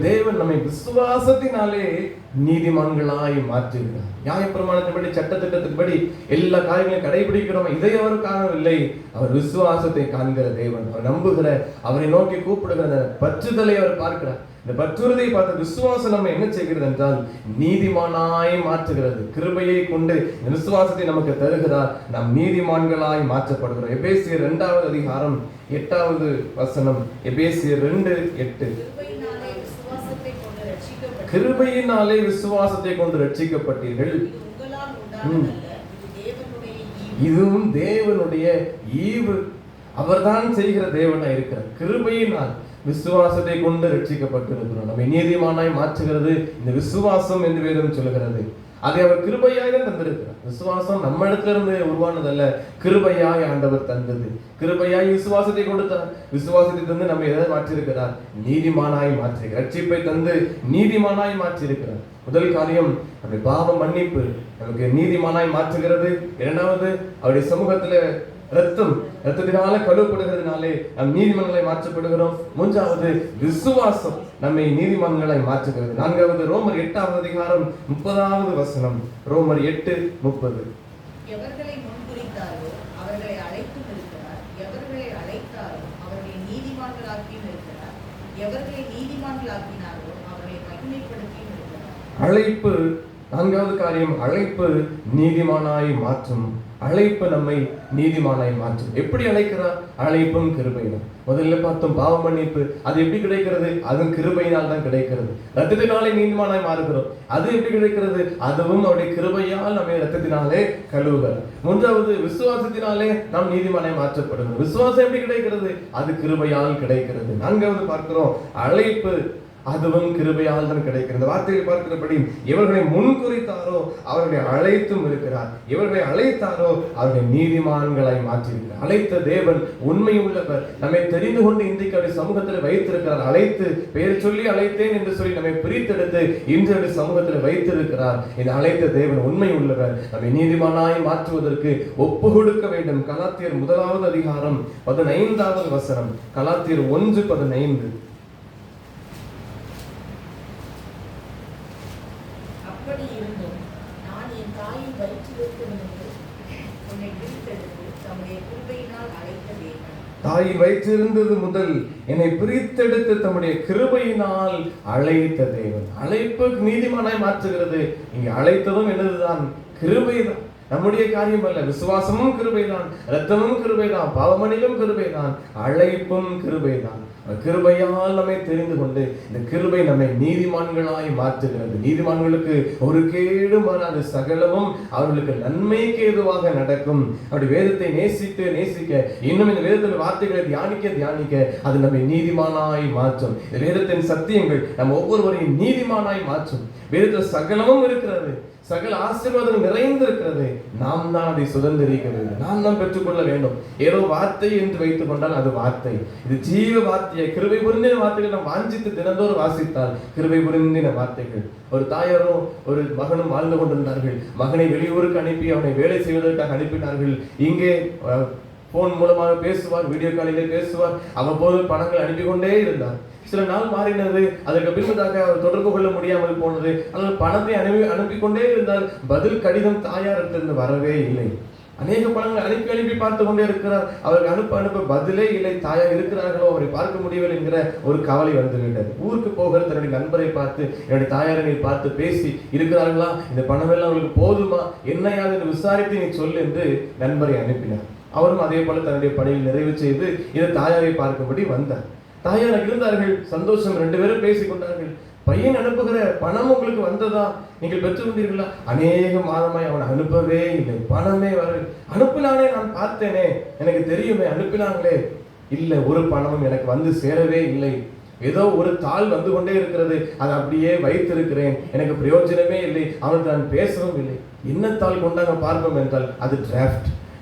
தேவன் நம்மை விசுவாசத்தினாலே நீதிமான்களாய் மாற்றுகிறார். நியாயப்பிரமாணத்தின்படி, சட்டத்திட்டத்தின்படி எல்லா காரியங்களையும் கடைபிடிக்கிறோம், இதை அவர் காணவில்லை. அவர் விசுவாசத்தை காண்கிற தேவன். அவர் நம்புகிற, அவரை நோக்கி கூப்பிடுகிற பற்றுதலை அவர் பார்க்கிறார். இந்த பற்றுறுதியை பார்த்த விசுவாசம் நம்ம என்ன செய்கிறது என்றால் நீதிமானாய் மாற்றுகிறது. கிருபையை கொண்டு இந்த விசுவாசத்தை நமக்கு தருகிறார். நாம் நீதிமான்களாய் மாற்றப்படுகிறோம். எபேசியர் 2வது அதிகாரம் 8வது வசனம். எபேசியர் 2:8. கிருபையினாலே விசுவாசத்தை கொண்டு ரட்சிக்கப்பட்டீர்கள், இதுவும் தேவனுடைய ஈவு. அவர்தான் செய்கிற தேவனா இருக்கிறார். கிருபையினால் விசுவாசத்தை கொண்டு ரட்சிக்கப்பட்டிருக்கிறோம். நம்மை நீதிமானாய் மாற்றுகிறது இந்த விசுவாசம் என்று வேதம் சொல்லுகிறது. அதை அவர் கிருபையாய் தான் தந்திருக்கிறார். விசுவாசம் நம்ம இடத்துல இருந்து உருவானதல்ல, கிருபையாய் ஆண்டவர் தந்தது. கிருபையாய் விசுவாசத்தை கொடுத்தார். விசுவாசத்தை தந்து நம்ம எதை மாற்றியிருக்கிறார்? நீதிமானாய் மாற்றிருக்கிறார். ரட்சிப்பை தந்து நீதிமானாய் மாற்றியிருக்கிறார். முதல் காரியம் நம்முடைய பாவ மன்னிப்பு நமக்கு நீதிமானாய் மாற்றுகிறது. இரண்டாவது அவருடைய சமூகத்துல ரத்தத்தினால கழுவப்படுகிறதுனாலே நம் நீதிமன்றங்களை மாற்றப்படுகிறோம். மூன்றாவது விசுவாசம் நம்மை நீதிமன்றங்களை மாற்றுகிறது. நான்காவது ரோமர் 8வது அதிகாரம் 30வது வசனம். ரோமர் 8:30. எவர்களை முன்குறித்தாரோ அவர்களை அழைத்தும் இருக்கிறார், எவர்களை அழைத்தாரோ அவர்களை நீதிமான்களாக்கியும் இருக்கிறார், எவர்களை நீதிமான்களாக்கினாரோ அவர்களை மகிமைப்படுத்தியும் இருக்கிறார். அழைப்பு, நான்காவது காரியம், அழைப்பு நீதிமானாய் மாற்றும். அழைப்பு நம்மை நீதிமானாய் மாற்றும். எப்படி அழைக்கிறார்? அழைப்பும் கிருபையினால். முதல்ல பார்த்தோம் பாவ மன்னிப்பு. அது எப்படி கிடைக்கிறது? அதுவும் கிருபையினால் தான் கிடைக்கிறது. ரத்தத்தினாலே நீதிமானாய் மாறுகிறோம். அது எப்படி கிடைக்கிறது? அதுவும் அவருடைய கிருபையால் நம்மை ரத்தத்தினாலே கழுவுகிறார். மூன்றாவது விசுவாசத்தினாலே நாம் நீதிமானாய் மாற்றப்படுகிறோம். விசுவாசம் எப்படி கிடைக்கிறது? அது கிருபையால் கிடைக்கிறது. நான்காவது பார்க்கிறோம் அழைப்பு, அதுவும் கிருபையால் தான் கிடைக்கிறது. வார்த்தையை பார்க்கிறபடி எவர்களை முன்குறித்தாரோ அவர்களை அழைத்தும் இருக்கிறார், எவர்களை அழைத்தாரோ அவர்களை நீதிமான்களாய் மாற்றியிருக்கிறார். அழைத்த தேவன் உண்மை உள்ளவர். நம்மை தெரிந்து கொண்டு இன்றைக்கு அவருடைய சமூகத்தில் வைத்திருக்கிறார். அழைத்து பெயர் சொல்லி அழைத்தேன் என்று சொல்லி நம்மை பிரித்தெடுத்து இன்று அவருடைய சமூகத்தில் வைத்திருக்கிறார். இந்த அழைத்த தேவன் உண்மை உள்ளவர். நம்மை நீதிமானாய் மாற்றுவதற்கு ஒப்பு கொடுக்க வேண்டும். கலாத்தியர் 1வது அதிகாரம் 15வது வசனம். கலாத்தியர் 1:15. அப்படி இருந்தும் நான் என் தாயின் வயிற்றிலிருந்து உன்னை பிரித்தெடுத்து தம்முடைய கிருபையினால் அழைத்த தேவன். தாயின் வயிற்றிருந்தது முதல் என்னை பிரித்தெடுத்து தம்முடைய கிருபையினால் அழைத்த தேவன். அழைப்பு நீதிமானாய் மாற்றுகிறது. இங்கே அழைத்ததும் என்னதுதான்? கிருபைதான். நம்முடைய காரியம் அல்ல. விசுவாசமும் கிருபைதான், ரத்தமும் கிருபைதான், பாவமணிலும் கிருபைதான், அழைப்பும் கிருபைதான். கிருபையால் நம்மை தெரிந்து கொண்டு இந்த கிருபை நம்மை நீதிமான்களாய் மாற்றுகிறது. நீதிமான்களுக்கு ஒரு கேடும் வராது, சகலமும் அவர்களுக்கு நன்மைக்கு ஏதுவாக நடக்கும். அப்படி வேதத்தை நேசிக்க இன்னும் இந்த வேதத்தின் வார்த்தைகளை தியானிக்க அது நம்மை நீதிமானாய் மாற்றும். இந்த வேதத்தின் சத்தியங்கள் நம்ம ஒவ்வொருவரையும் நீதிமானாய் மாற்றும். வேதத்தில் சகலமும் இருக்கிறது, சகல ஆசீர்வாதம் நிறைந்திருக்கிறது. நாம் தான் அதை சுதந்திரிக்க வேண்டும், நாம் தான் பெற்றுக்கொள்ள வேண்டும். ஏதோ வார்த்தை என்று வைத்துக் கொண்டால் அது வார்த்தை, இது ஜீவ வார்த்தையை, கிருபை புரிந்தின வார்த்தைகள் நாம் வாஞ்சித்து தினந்தோறும் வாசித்தால் கிருபை புரிந்தின வார்த்தைகள். ஒரு தாயாரும் ஒரு மகனும் வாழ்ந்து கொண்டிருந்தார்கள். மகனை வெளியூருக்கு அனுப்பி அவனை வேலை செய்வதற்காக அனுப்பினார்கள். இங்கே போன் மூலமாக பேசுவார், வீடியோ காலிலே பேசுவார், அவ்வப்போது பணங்கள் அனுப்பி கொண்டே இருந்தார். சில நாள் மாறினது, அதற்கு பின்பதாக அவர் தொடர்பு கொள்ள முடியாமல் போனது. ஆனால் பணத்தை அனுப்பி கொண்டே இருந்தால் பதில் கடிதம் தாயாரிடத்திலிருந்து வரவே இல்லை. அநேக பணங்களை அனுப்பி பார்த்து கொண்டே இருக்கிறார். அவருக்கு அனுப்ப பதிலே இல்லை. தாயார் இருக்கிறார்களோ, அவரை பார்க்க முடியவில்லை என்கிற ஒரு கவலை வந்துவிட்டது. ஊருக்கு போகிற தன்னுடைய நண்பரை பார்த்து, என்னுடைய தாயாரை பார்த்து பேசி, இருக்கிறார்களா, இந்த பணம் எல்லாம் அவங்களுக்கு போதுமா, என்னையாவது என்று விசாரித்து நீ சொல்லு என்று நண்பரை அனுப்பினார். அவரும் அதே போல தன்னுடைய பணியில் நிறைவு செய்து இந்த தாயாரை பார்க்கும்படி வந்தார். தாயார் இருந்தார்கள், சந்தோஷம். 2 பேரும் பேசிக் கொண்டார்கள். பையன் அனுப்புகிற பணம் உங்களுக்கு வந்ததா, நீங்கள் பெற்றுக்கொண்டீர்களா? அநேக மாதமாய் அவன் அனுப்பவே இல்லை, பணமே வர. அனுப்பினானே, நான் பார்த்தேனே, எனக்கு தெரியுமே, அனுப்பினாங்களே. இல்லை, ஒரு பணமும் எனக்கு வந்து சேரவே இல்லை. ஏதோ ஒரு தாள் வந்து கொண்டே இருக்கிறது, அதை அப்படியே வைத்திருக்கிறேன், எனக்கு பிரயோஜனமே இல்லை, அவனுக்கு நான் பேசவும் இல்லை. என்ன தாள் கொண்டாங்க பார்ப்போம் என்றால் அது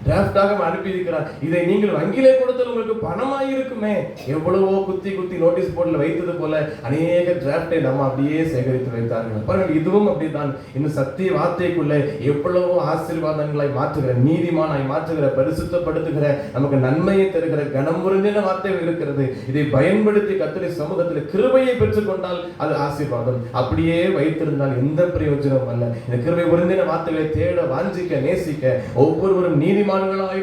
டிராஃப்டாக அனுப்பி இருக்கிறார். இதை நீங்கள் வங்கியிலே கொடுத்தால் உங்களுக்கு பணமாய் இருக்குமே. எவ்வளவோ குத்தி நோட்டீஸ் போர்டில் வைத்தது போல அநேக டிராஃப்டை நம்ம அப்படியே சேகரித்து வைத்தார்கள். பாருங்கள், இதுவும் அப்படித்தான். இன்னும் சத்திய வார்த்தைக்குள்ள எவ்வளவோ ஆசீர்வாதங்களாய் மாற்றுகிற, நீதிமானாய் மாற்றுகிற, பரிசுத்தப்படுத்துகிற, நமக்கு நன்மையை தருகிற கனமுறிந்த வார்த்தைகள் இருக்கிறது. இதை பயன்படுத்தி கர்த்தருடைய சமூகத்தில் கிருபையை பெற்றுக்கொண்டால் அது ஆசீர்வாதம். அப்படியே வைத்திருந்தால் எந்த பிரயோஜனமும் அல்ல. இந்த கிருபை புரிந்தின வார்த்தைகளை தேட, வாஞ்சிக்க, நேசிக்க ஒவ்வொருவரும் நீதிமான்களாய்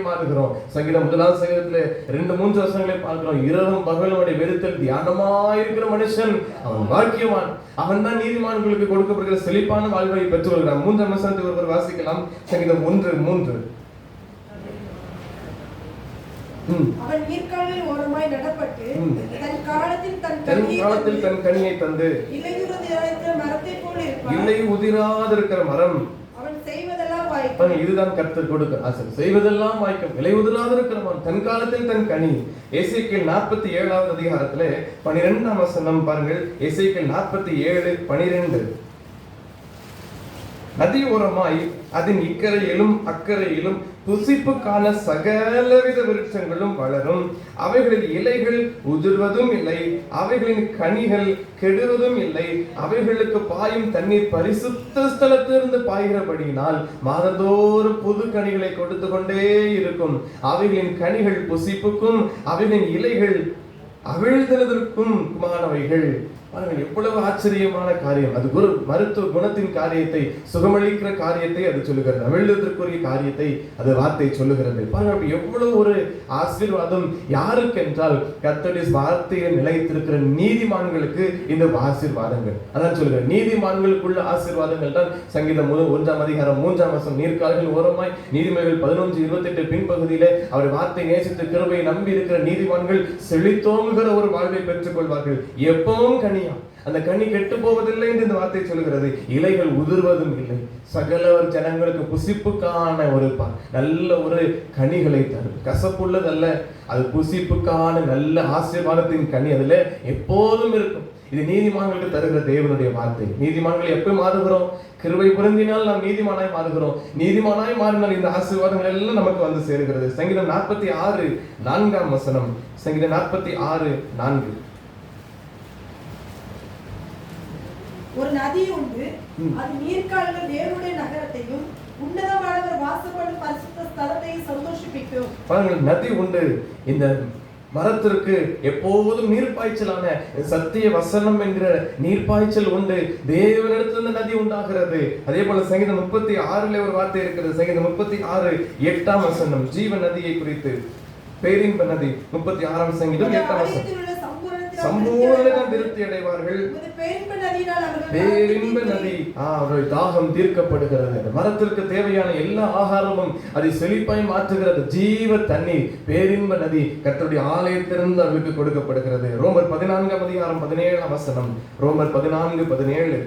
மாறுகிறோம். சங்கீதம் 1ஆம் சங்கீதத்தில் 2-3 வசனங்களை பார்க்கிறோம். இரவும் பகலும் வேதத்தில் தியானமாயிருக்கிற மனுஷன் அவன் பாக்கியவான். அவன் தான் நீதிமான்களுக்கு கொடுக்கப்படுகிற செழிப்பான வாழ்வை பெற்றுக் கொள்கிறான். 3ஆம் வசனத்தை ஒருவர் வாசிக்கலாம். சங்கீதம் 1:3. அவன் நீர்க்கால்களின் ஓரமாய் நடப்பட்டு தன் காலத்தில் தன் கனியை தந்து இலை உதிராதிருக்கிற மரத்தை போல இருப்பான். இலை உதிராதிருக்கிற மரம். அவன் செய்வதெல்லாம் வாய்க்கும். இதுதான் கர்த்தர் கொடுக்க ஆசை. செய்வதெல்லாம் வாய்க்கும், விளைவதில்லாத இருக்கிறவன் தன் காலத்தில் தன் கனி. எசேக்கியேல் 47வது அதிகாரத்திலே 12ஆம் வசனம் பாருங்கள். எசேக்கியேல் 47:12. நதியோரமாய் அதன் இக்கரையிலும் அக்கறையிலும் புசிப்புக்கான சகலவித விருட்சங்களும் வளரும். அவைகளின் இலைகள் உதிர்வதும் இல்லை, அவைகளின் கனிகள் கெடுவதும் இல்லை. அவைகளுக்கு பாயும் தண்ணீர் பரிசுத்த ஸ்தலத்திலிருந்து பாய்கிறபடியினால் மாதந்தோறும் புது கனிகளை கொடுத்து கொண்டே இருக்கும். அவைகளின் கனிகள் புசிப்புக்கும் அவைகளின் இலைகள் அவிழ்தலுக்கும் குமாரவைகள். எவ்வளவு ஆச்சரியமான காரியம்! அது ஒரு மருத்துவ குணத்தின் காரியத்தை, சுகமளிக்கிற காரியத்தை அது சொல்லுகிறது, அமிழ்தத்திற்குரிய காரியத்தை அது வார்த்தை சொல்லுகிறது. பாருங்க, எவ்வளவு ஒரு ஆசீர்வாதம் யாருக்கு என்றால் கர்த்தருடைய வார்த்தையில் நிலைத்திருக்கிற நீதிமான்களுக்கு இந்த ஆசீர்வாதங்கள். அதான் சொல்லுகிறேன், நீதிமான்களுக்குள்ள ஆசீர்வாதங்கள் தான் சங்கீதம் 1ஆம் அதிகாரம் 3ஆம் வசனம். நீர்க்கால்கள் ஓரமாய் நீதிமொழிகள் 11:28 பின்பகுதியிலே அவர் வார்த்தை நேசித்து கிருபையை நம்பி இருக்கிற நீதிமான்கள் செழித்தோங்குகிற ஒரு வாழ்வை பெற்றுக் கொள்வார்கள். எப்பவும் கனி, அந்த கனி கெட்டு போவதில்லை என்று இந்த வார்த்தை சொல்கிறது. இலைகள் உதிர்வதும் இல்லை, சகல ஜனங்களுக்கு புசிப்புக்கான ஒரு நல்ல ஒரு கனிகளை தரும். கசப்புள்ளதல்ல, அது புசிப்புக்கான நல்ல ஆசீர்வாதத்தின் கனி அதுல எப்போதும் இருக்கும். இது நீதிமான்களுக்கு தருகிற தேவனுடைய வார்த்தை. நீதிமான்கள் எப்ப மாறுகிறோம்? கிருபை பொருந்தினால் நாம் நீதிமானாய் மாறுகிறோம். நீதிமானாய் மாறினால் இந்த ஆசீர்வாதங்கள் எல்லாம் நமக்கு வந்து சேருகிறது. சங்கீதம் 46:4ஆம் வசனம். சங்கீதம் 46:4. ஒரு நதி உண்டு, அது நீர்க்கால்கள் தேவனுடைய நகரத்தையும் உன்னதமானவர் வாசப்படும் பரிசுத்த ஸ்தலத்தையும் சந்தோஷிப்பிக்கும். பாருங்கள், நதி உண்டு. இந்த மரத்திற்கு எப்போதும் நீர்ப்பாய்ச்சலான சத்திய வசனம் என்கிற நீர்ப்பாய்ச்சல் உண்டு. தேவனிடத்திலிருந்து நதி உண்டாகிறது. அதே போல சங்கீதம் 36 ஒரு வார்த்தை இருக்கிறது. சங்கீதம் 36:8ஆம் வசனம் ஜீவ நதியை குறித்து, பேரின்ப நதி. 36ஆம் சங்கீதம் 8ஆம் வசனம். சம்பூர்ண திருப்தி அடைவார்கள். பேரின்ப நதி, அவருடைய தாகம் தீர்க்கப்படுகிறது. மரத்திற்கு தேவையான எல்லா ஆகாரமும் அதை செழிப்பாய் மாற்றுகிறது. ஜீவ தண்ணீர், பேரின்ப நதி கர்த்தருடைய ஆலயத்திலிருந்து அவருக்கு கொடுக்கப்படுகிறது. ரோமர் 14ஆம் அதிகாரம் 17ஆம் வசனம். ரோமர் 14:17.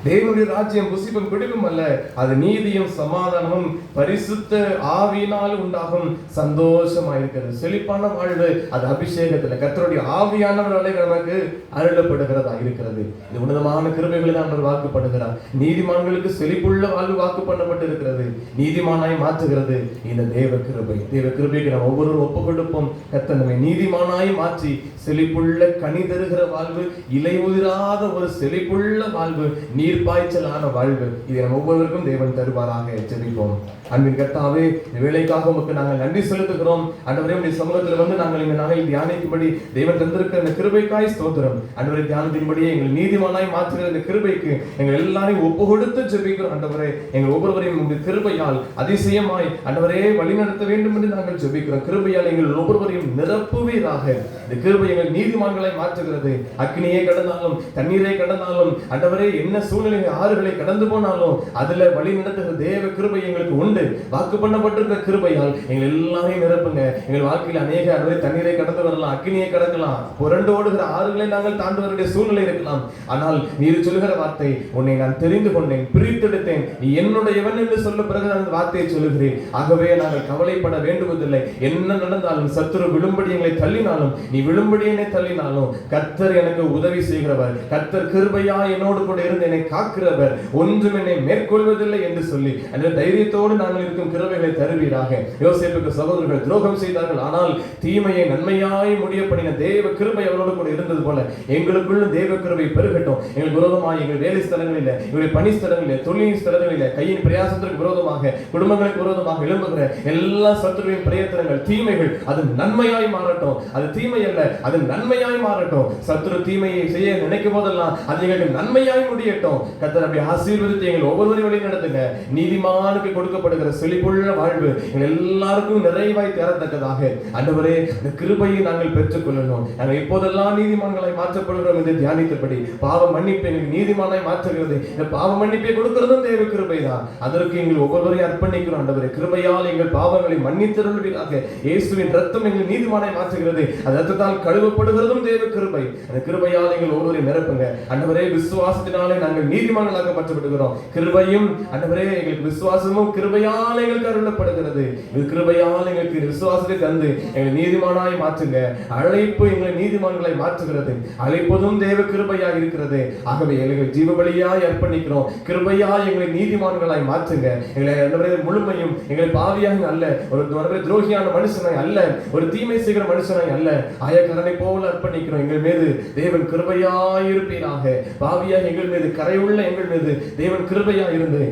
தேவனுடைய ராஜ்யம் புசிப்பும் பிடிப்பும் அல்ல, அது நீதியும் சமாதானமும் பரிசுத்த ஆவியினால் உண்டாகும் சந்தோஷமாயிருக்கிறது. செழிப்பான வாழ்வு அது அபிஷேகத்தில் கர்த்தருடைய ஆவியானவர்களாலே நமக்கு அருளப்படுகிறதா இருக்கிறது. இது உன்னதமான கிருபைகளை தான் அவர் வாக்குப்படுகிறார். நீதிமான்களுக்கு செழிப்புள்ள வாழ்வு வாக்கு பண்ணப்பட்டு இருக்கிறது. நீதிமானாய் மாற்றுகிறது இந்த தேவ கிருபை. தேவ கிருபைக்கு நாம் ஒவ்வொருவரும் ஒப்பு கொடுப்போம். கர்த்தர் நம்மை நீதிமானாய் மாற்றி செழிப்புள்ள கனி தருகிற வாழ்வு, இலை உதிராத ஒரு செழிப்புள்ள வாழ்வு, நீர்ப்பாய்ச்சலான வாழ்வு, இதை நம்ம ஒவ்வொருவருக்கும் தேவன் தருவாராக. ஜெபிப்போம். அன்பின் கர்த்தாவே, இந்த வேலைக்காக உமக்கு நாங்கள் நன்றி செலுத்துகிறோம். ஆண்டவரே, உம்முடைய சமூகத்தில் வந்து நாங்கள் இந்த நாளில் தியானிக்கும்படி தேவன் தந்திருக்கிற இந்த கிருபைக்காய் ஸ்தோத்திரம். ஆண்டவரே, தியானத்தின்படியே எங்கள் நீதிமானாய் மாற்றுகிற இந்த கிருபைக்கு எங்கள் எல்லாரையும் ஒப்பு கொடுத்து ஜெபிக்கிறோம். ஆண்டவரே, எங்கள் ஒவ்வொருவரையும் உங்கள் கிருபையால் அதிசயமாய் ஆண்டவரே வழிநடத்த வேண்டும் என்று நாங்கள் ஜெபிக்கிறோம். கிருபையால் எங்கள் ஒவ்வொருவரையும் நிரப்புவீராக. இந்த கிருபை எங்கள் நீதிமான்களை மாற்றுகிறது. அக்னியை கடந்தாலும் தண்ணீரை கடந்தாலும் ஆண்டவரே, என்ன சூழ்நிலை ஆறுகளை கடந்து போனாலும் அதுல வழி நடத்துகிற தேவ கிருபை எங்களுக்கு உண்டு. வாக்கு பண்ணப்பட்டிருக்கிற கிருபையால் எங்கள் எல்லாரையும் நிரப்புங்க. எங்கள் வாழ்க்கையில் அநேக ஆண்டவரே தண்ணீரை கடந்து வரலாம், அக்னியை கடக்கலாம், புரண்டு ஓடுகிற ஆறுகளை நாங்கள் தாண்டுவதற்குரிய சூழ்நிலை இருக்கலாம். ஆனால் நீர் சொல்லுகிற வார்த்தை, உன்னை நான் தெரிந்து கொண்டேன், பிரித்தெடுத்தேன், நீ என்னுடையவன் என்று சொல்ல பிறகு அந்த வார்த்தையை சொல்லுகிறேன். ஆகவே நாங்கள் கவலைப்பட வேண்டுவதில்லை. என்ன நடந்தாலும், சத்துரு விழும்படி எங்களை தள்ளினாலும், நீ விழும்படி என்னை தள்ளினாலும், கர்த்தர் எனக்கு உதவி செய்கிறவர், கர்த்தர் கிருபையா என்னோடு கூட இருந்து என்னை காக்கிறவர், ஒன்றும் என்னை மேற்கொள்வதில்லை என்று சொல்லி அந்த தைரியத்தோடு நாங்கள் இருக்கும் கிருபைகளை தருவீராக. யோசேப்புக்கு சகோதரர்கள் துரோகம் செய்தார்கள், ஆனால் தீமையை நன்மையாய் முடிய பண்ணின தேவ கிருபை அவரோடு கூட இருந்தது போல எங்களுக்குள்ள தேவ கிருபை பெருகட்டும். எங்களுக்கு விரோதமாக எங்கள் வேலை ஸ்தலங்களில், எங்களுடைய பணி ஸ்தலங்களில், தொழில் ஸ்தலங்களில், கையின் பிரயாசத்திற்கு விரோதமாக, குடும்பங்களுக்கு விரோதமாக எழும்புகிற எல்லா சத்துருவின் பிரயத்தனங்கள், தீமைகள் அது நன்மையாய் மாறட்டும். அது தீமை அல்ல, அது நன்மையாய் மாறட்டும். சத்துரு தீமையை செய்ய நினைக்கும் போதெல்லாம் அது எங்களுக்கு நன்மையாய் முடியட்டும். கர்த்தர் அப்படி ஆசீர்வதித்து எங்கள் ஒவ்வொருவரையும் வழி நடத்துங்க. நீதிமானுக்கு கொடுக்கப்படுகிற செழிப்புள்ள வாழ்வு எங்கள் எல்லாருக்கும் நிறைவாய் தேரத்தக்கதாக ஆண்டவரே, அந்த கிருபையை நாங்கள் பெற்றுக் கொள்ளணும். நாங்கள் இப்போதெல்லாம் நீதிமான்களாய் மாற்றப்படுகிறோம் என்று தியானித்தபடி பாவ மன்னிப்பை எங்களுக்கு நீதிமானாய் மாற்றுகிறது. இந்த பாவ மன்னிப்பை கொடுக்கிறதும் தேவ கிருபை தான். அதற்கு எங்கள் ஒவ்வொருவரையும் அர்ப்பணிக்கிறோம். ஆண்டவரே, கிருபையால் எங்கள் பாவங்களை மன்னித்தருள்வீராக. இயேசுவின் ரத்தம் எங்கள் நீதிமானாய் மாற்றுகிறது. அந்த ரத்தத்தால் கழுவப்படுகிறதும் தேவ கிருபை. அந்த கிருபையால் எங்கள் ஒவ்வொருவரையும் நிரப்புங்க. ஆண்டவரே, விசுவாசத்தினாலே நாங்கள் நாங்கள் நீதிமான்களாக மாற்றப்படுகிறோம். கிருபையும் ஆண்டவரே எங்களுக்கு விசுவாசமும் கிருபையால் எங்களுக்கு அருளப்படுகிறது. இது கிருபையால் எங்களுக்கு விசுவாசத்தை தந்து எங்களை நீதிமானாய் மாற்றுங்க. அழைப்பு எங்களை நீதிமான்களாய் மாற்றுகிறது. அழைப்பதும் தேவ கிருபையாய் இருக்கிறது. ஆகவே எங்களை ஜீவ பலியாய் அர்ப்பணிக்கிறோம். கிருபையாய் எங்களை நீதிமான்களாய் மாற்றுங்க. எங்களை ஆண்டவரே முழுமையும் எங்களை பாவியாக அல்ல, ஒரு துரோகியான மனுஷனாய் அல்ல, ஒரு தீமை செய்கிற மனுஷனாய் அல்ல, ஆயக்காரனை போல அர்ப்பணிக்கிறோம். எங்கள் மீது தேவன் கிருபையாய் இருப்பீராக. பாவியாக எங்கள் மீது, கரையுள்ள எங்கள் மீது தேவன் கிருபையாய் இருந்து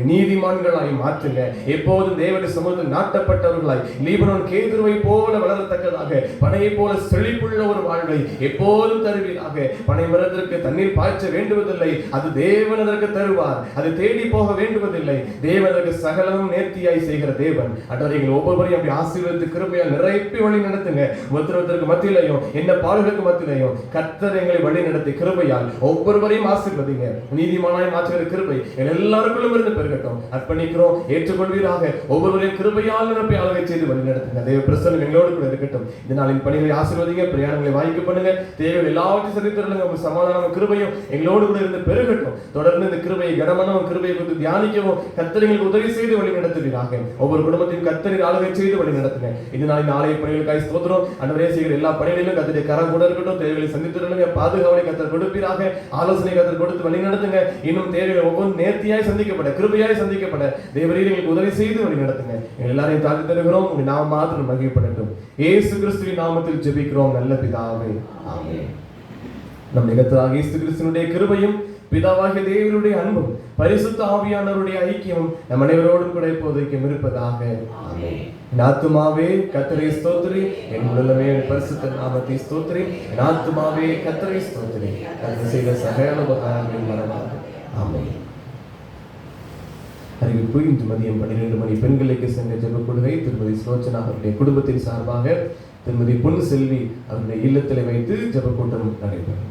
நீதிமான்களாய் மாற்றுங்க. எப்போதும் தேவனுடைய சமூகத்தில் நாட்டப்பட்டவர்களாய் லீபனோன் கேதுருவை போல வளரத்தக்கதாக, பனையை போல செழிப்புள்ள ஒரு வாழ்வை எப்போதும் தருவீராக. பனை மரத்திற்கு தண்ணீர் பாய்ச்ச வேண்டுவதில்லை, அது தேவன் அதற்கு தருவார். அது தேடி போக வேண்டுவதில்லை. தேவன் அதற்கு சகலமும் நேர்த்தியாய் செய்கிற தேவன். அன்றரை எங்கள் ஒவ்வொருவரையும் அப்படி ஆசீர்வதித்து கிருபையால் நிரப்பி வழி நடத்துங்க. ஒருத்தருக்கு மத்தியிலையும் என்ன பாடுகளுக்கு மத்தியிலையும் கர்த்தர் எங்களை வழி நடத்தி கிருபையால் ஒவ்வொருவரையும் ஆசீர்வதிங்க. நீதிமானாய் மாற்றுகிற கிருபை எல்லாருக்குள்ளும் இருந்து பெருகட்டும். அர்ப்பணிக்கிறோம், ஏற்றுக்கொள்வீராக. ஒவ்வொருவரையும் கிருபையால் நிரப்பி ஆளுகை செய்து வழி நடத்துங்க. தேவ பிரசன்னம் எங்களோடு கூட இருக்கட்டும். இந்த நாளின் பணிகளை ஆசீர்வதிங்க. பிரயாணங்களை வாய்ப்பு பண்ணுங்க. தேவைகள் எல்லாவற்றையும் சந்தித்தருளுங்க. உங்கள் சமாதானமும் கிருபையும் எங்களோடு கூட இருந்து பெருகட்டும். தொடர்ந்து இந்த கிருபையை கனமனவும் கிருபையை குறித்து தியானிக்கவும் கர்த்தர் எங்களுக்கு உதவி செய்து வழி நடத்துவீராக. ஒவ்வொரு குடும்பத்தையும் கர்த்தர் ஆளுகை செய்து வழி நடத்துங்க. இந்த நாளின் ஆலய பணிகளுக்காய் ஸ்தோத்திரம். அன்றைய செய்கிற எல்லா பணிகளிலும் கர்த்தருடைய கரம் கூட இருக்கட்டும். தேவைகளை சந்தித்தருளுங்க. பாதுகாவலை கர்த்தர் கொடுப்பீராக. ஆலோசனை கர்த்தர் கொடுத்து வழி நடத்துங்க. இன்னும் தேவைகள் ஒவ்வொரு நேர்த்தியாய் சந்திக்கப்பட, கிருபையாய் சந்திக்கப்பட தேவரீர் எங்களுக்கு உதவி செய்து வழி நடத்துங்க. எல்லாரையும் தாழ்த்தி தருகிறோம். உங்க நாம மாத்திரம் மகிழ்ப்படட்டும். இயேசு கிறிஸ்துவின் நாமத்தில் ஜெபிக்கிறோம் நல்ல பிதாவே, ஆமென். நம் கர்த்தராகிய இயேசு கிறிஸ்துவினுடைய கிருபையும் பிதாவாகிய தேவனுடைய அன்பும் பரிசுத்த ஆவியானவருடைய ஐக்கியமும் நம் அனைவரோடும் கூட இப்போதைக்கும் இருப்பதாக. ஆமென். என் ஆத்துமாவே கர்த்தரை ஸ்தோத்திரி, என் உள்ளமே பரிசுத்த நாமத்தை ஸ்தோத்திரி. என் ஆத்துமாவே கர்த்தரை ஸ்தோத்திரி, கர்த்தர் செய்த சகல உபகாரங்களின் மறவாது. ஆமென். அறிவிப்பு: இன்று மதியம் 12 மணி பெண்களுக்கு சென்ற ஜெப கொடுகை திருமதி சுலோச்சனா அவருடைய குடும்பத்தின் சார்பாக திருமதி பொன் செல்வி அவருடைய இல்லத்தில் வைத்து ஜெப கூட்டம் நடைபெறும்.